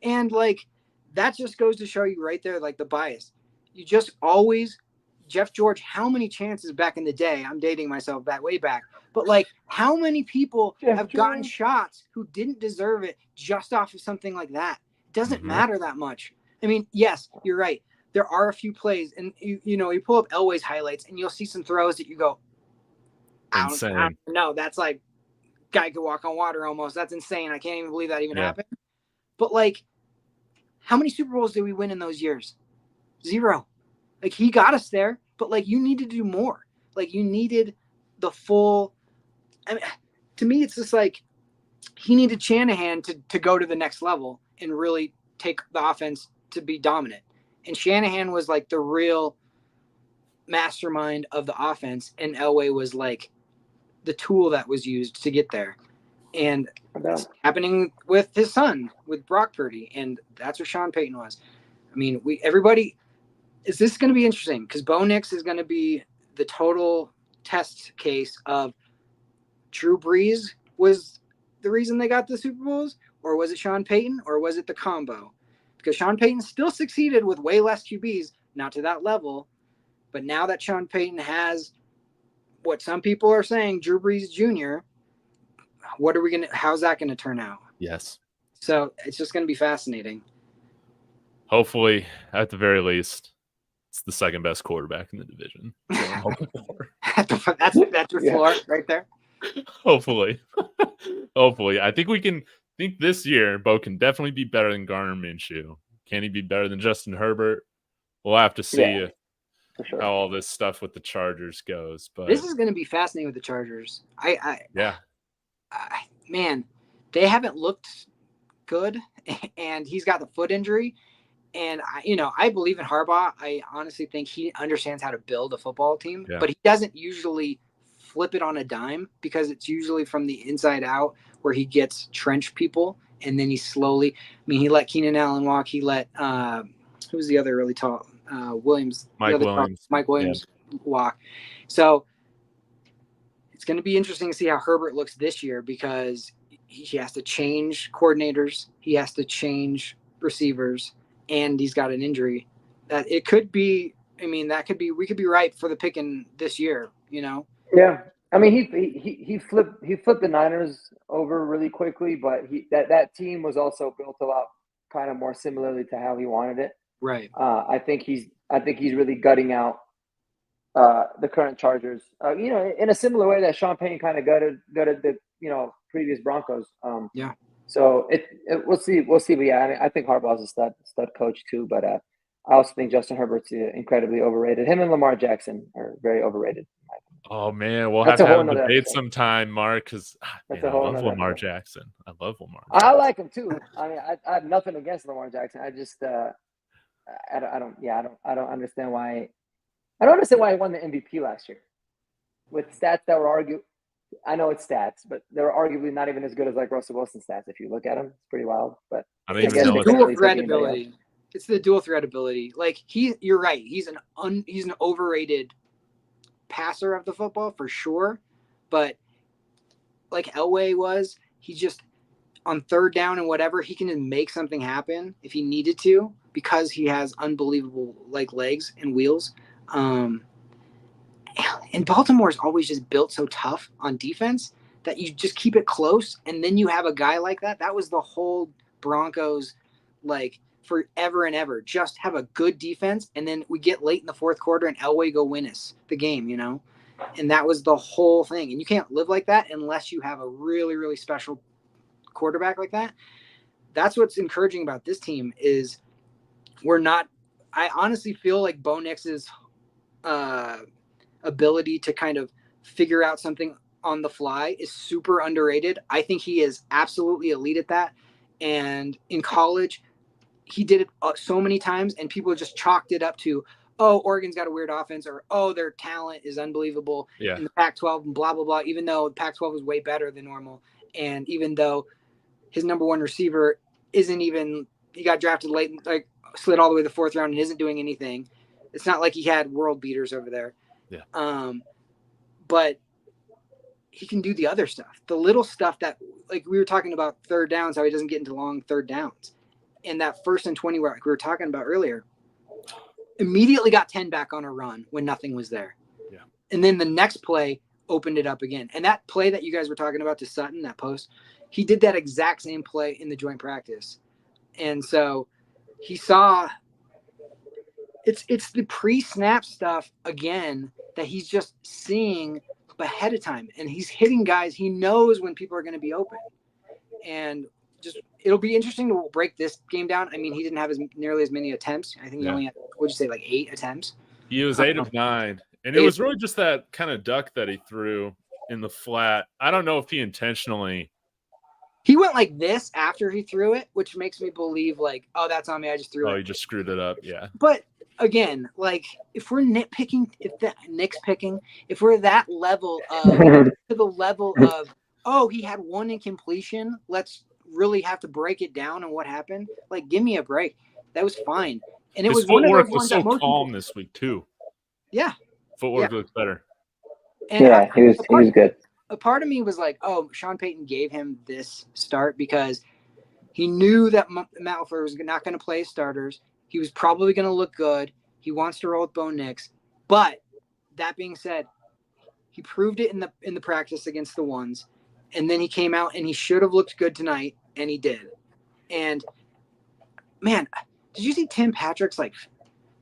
And like that just goes to show you right there, like the bias. You just always Jeff George, how many chances back in the day? I'm dating myself that way back. But like how many people have gotten shots who didn't deserve it just off of something like that? It doesn't matter that much. I mean, yes, you're right. There are a few plays, and you pull up Elway's highlights and you'll see some throws that you go, I don't know. That's like guy could walk on water almost. That's insane. I can't even believe that even happened. But like, how many Super Bowls did we win in those years? 0. Like he got us there, but like you needed to do more. Like you needed the full. I mean, to me, it's just like he needed Shanahan to go to the next level and really take the offense to be dominant. And Shanahan was like the real mastermind of the offense, and Elway was like the tool that was used to get there. And it's happening with his son, with Brock Purdy, and that's what Sean Payton was. I mean, this is going to be interesting because Bo Nix is going to be the total test case of Drew Brees was the reason they got the Super Bowls, or was it Sean Payton, or was it the combo? Because Sean Payton still succeeded with way less QBs, not to that level, but now that Sean Payton has what some people are saying, Drew Brees Jr., how's that going to turn out? Yes. So it's just going to be fascinating. Hopefully, at the very least, it's the second best quarterback in the division. That's your floor right there. Hopefully. I think this year, Bo can definitely be better than Gardner Minshew. Can he be better than Justin Herbert? We'll have to see how all this stuff with the Chargers goes. But this is going to be fascinating with the Chargers. Man, they haven't looked good, and he's got the foot injury. And I believe in Harbaugh. I honestly think he understands how to build a football team, but he doesn't usually flip it on a dime because it's usually from the inside out where he gets trench people, and then he slowly. I mean, he let Keenan Allen walk. He let who's the other really tall Williams, Mike Williams walk. So it's going to be interesting to see how Herbert looks this year because he has to change coordinators, he has to change receivers, and he's got an injury that it could be. I mean, we could be right for the picking this year. Yeah. I mean, he flipped the Niners over really quickly, but that team was also built a lot kind of more similarly to how he wanted it. Right. I think he's really gutting out the current Chargers. In a similar way that Sean Payton kind of gutted the previous Broncos. So we'll see. But yeah, I mean, I think Harbaugh's a stud coach too. But I also think Justin Herbert's incredibly overrated. Him and Lamar Jackson are very overrated. Oh man, we'll have to have a debate sometime, Mark. Because I love Lamar Jackson. I like him too. I mean, I have nothing against Lamar Jackson. I just I don't understand why. I don't understand why he won the MVP last year with stats that were I know it's stats, but they're arguably not even as good as like Russell Wilson's stats. If you look at them, it's pretty wild. But I don't even know. Dual threat ability. It's the dual threat ability. Like you're right. He's an overrated passer of the football for sure. But like Elway was, he just on third down and whatever, he can just make something happen if he needed to because he has unbelievable like legs and wheels. And Baltimore is always just built so tough on defense that you just keep it close. And then you have a guy like that. That was the whole Broncos, like forever and ever, just have a good defense. And then we get late in the fourth quarter and Elway go win us the game, and that was the whole thing. And you can't live like that unless you have a really, really special quarterback like that. That's what's encouraging about this team is I honestly feel like Bo Nix's ability to kind of figure out something on the fly is super underrated. I think he is absolutely elite at that. And in college, he did it so many times and people just chalked it up to, oh, Oregon's got a weird offense or, oh, their talent is unbelievable in the Pac-12 and blah, blah, blah, even though the Pac-12 was way better than normal. And even though his number one receiver he got drafted late, like slid all the way to the fourth round and isn't doing anything. It's not like he had world beaters over there. Yeah. But he can do the other stuff, the little stuff that, like we were talking about third downs, how he doesn't get into long third downs. And that 1st and 20 where we were talking about earlier, immediately got 10 back on a run when nothing was there. Yeah. And then the next play opened it up again. And that play that you guys were talking about to Sutton, that post, he did that exact same play in the joint practice. And so he saw it's the pre-snap stuff again that he's just seeing ahead of time, and he's hitting guys. He knows when people are going to be open, and just it'll be interesting to break this game down. I mean, he didn't have nearly as many attempts. I think he only had, what'd you say, like 8 attempts? He was 8 of 9, and it was really just that kind of duck that he threw in the flat. I don't know if he intentionally. He went like this after he threw it, which makes me believe like, oh, that's on me. I just threw it. Oh, he just screwed it up. Yeah. But again, like if we're nitpicking, if we're that level of to the level of, oh, he had 1 incompletion, let's really have to break it down and what happened. Like, give me a break. That was fine. And it was one of those ones so that most calm people, this week too. Yeah. Footwork looks better. And yeah, he was good. A part of me was like, oh, Sean Payton gave him this start because he knew that Matt LaFleur was not going to play his starters. He was probably going to look good. He wants to roll with Bo Nix. But that being said, he proved it in the practice against the ones. And then he came out and he should have looked good tonight, and he did. And, man, did you see Tim Patrick's, like,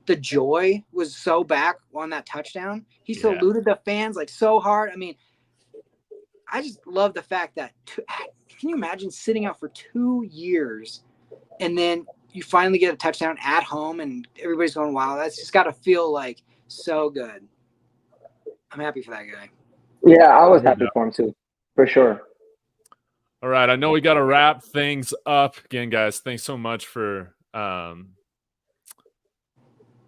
the joy was so back on that touchdown? He saluted the fans, like, so hard. I mean, I just love the fact that can you imagine sitting out for 2 years and then you finally get a touchdown at home and everybody's going, wow, that's just got to feel like so good. I'm happy for that guy. Yeah, I was happy for him too, for sure. All right. I know we got to wrap things up again, guys. Thanks so much for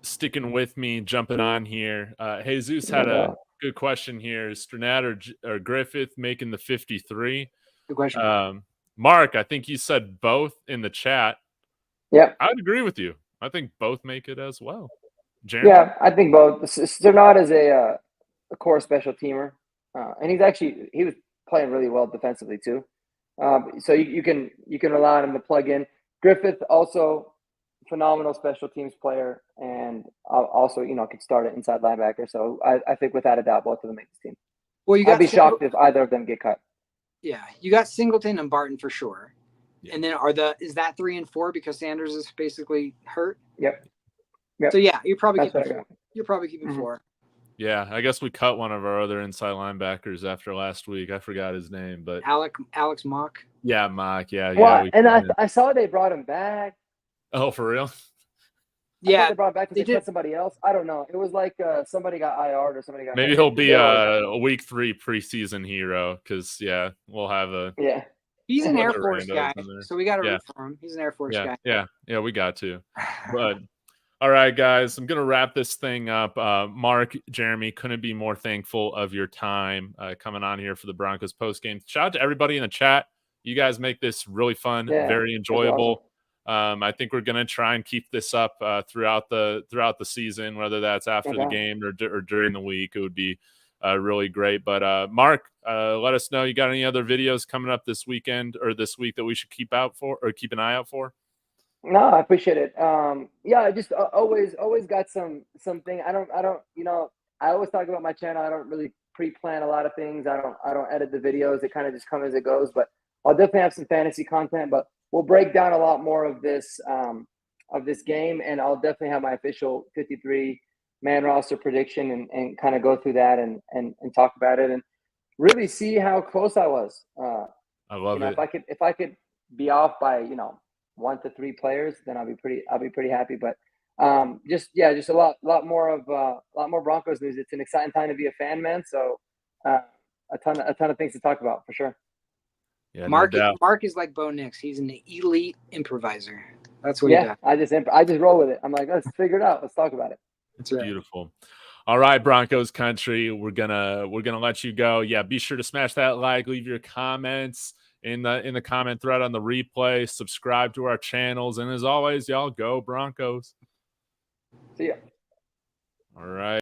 sticking with me, jumping on here. Jesus had a good question here. Is Strnad or Griffith making the 53? Good question. Mark, I think you said both in the chat. Yeah, I'd agree with you. I think both make it as well. Jeremy? Yeah, I think both. Strnad is a core special teamer, and he was playing really well defensively too. So you can rely on him to plug in. Griffith also phenomenal special teams player, and also could start at inside linebacker. So I think without a doubt, both of them make this team. Well, I'd be shocked if either of them get cut. Yeah, you got Singleton and Barton for sure. Yeah. And then is that 3 and 4 because Sanders is basically hurt? Yep. So yeah, you're probably keeping 4. You're probably keeping 4. Yeah, I guess we cut one of our other inside linebackers after last week. I forgot his name, but Alex Mock. Yeah, Mock. Yeah. Well, and I saw they brought him back. Oh, for real? Yeah, they brought him back to cut somebody else. I don't know. It was like somebody got IR'd or somebody got. Maybe he'll be a week 3 preseason hero because we'll have a. Yeah. He's an Air Force guy, so we got to root for him. He's an Air Force guy. Yeah, we got to. But all right, guys, I'm gonna wrap this thing up. Mark, Jeremy, couldn't be more thankful of your time coming on here for the Broncos post game. Shout out to everybody in the chat. You guys make this really fun, very enjoyable. Awesome. I think we're gonna try and keep this up throughout the season, whether that's after the game or during the week. It would be really great. But Mark, let us know, you got any other videos coming up this weekend or this week that we should keep an eye out for? No, I appreciate it. I just always got something. I don't I always talk about my channel. I don't really pre-plan a lot of things. I don't edit the videos. It kind of just comes as it goes, but I'll definitely have some fantasy content, but we'll break down a lot more of this game, and I'll definitely have my official 53-man roster prediction and kind of go through that and talk about it and really see how close I was. I love it. If I could be off by 1 to 3 players, then I'll be pretty happy. But just a lot more Broncos news. It's an exciting time to be a fan, man. So a ton of things to talk about for sure. Yeah, Mark is like Bo Nix. He's an elite improviser. That's what he does. I just roll with it. I'm like, let's figure it out. Let's talk about it. It's beautiful. All right, Broncos country, we're gonna let you go. Yeah, be sure to smash that like, leave your comments in the comment thread on the replay, subscribe to our channels, and as always, y'all, go Broncos. See ya. All right.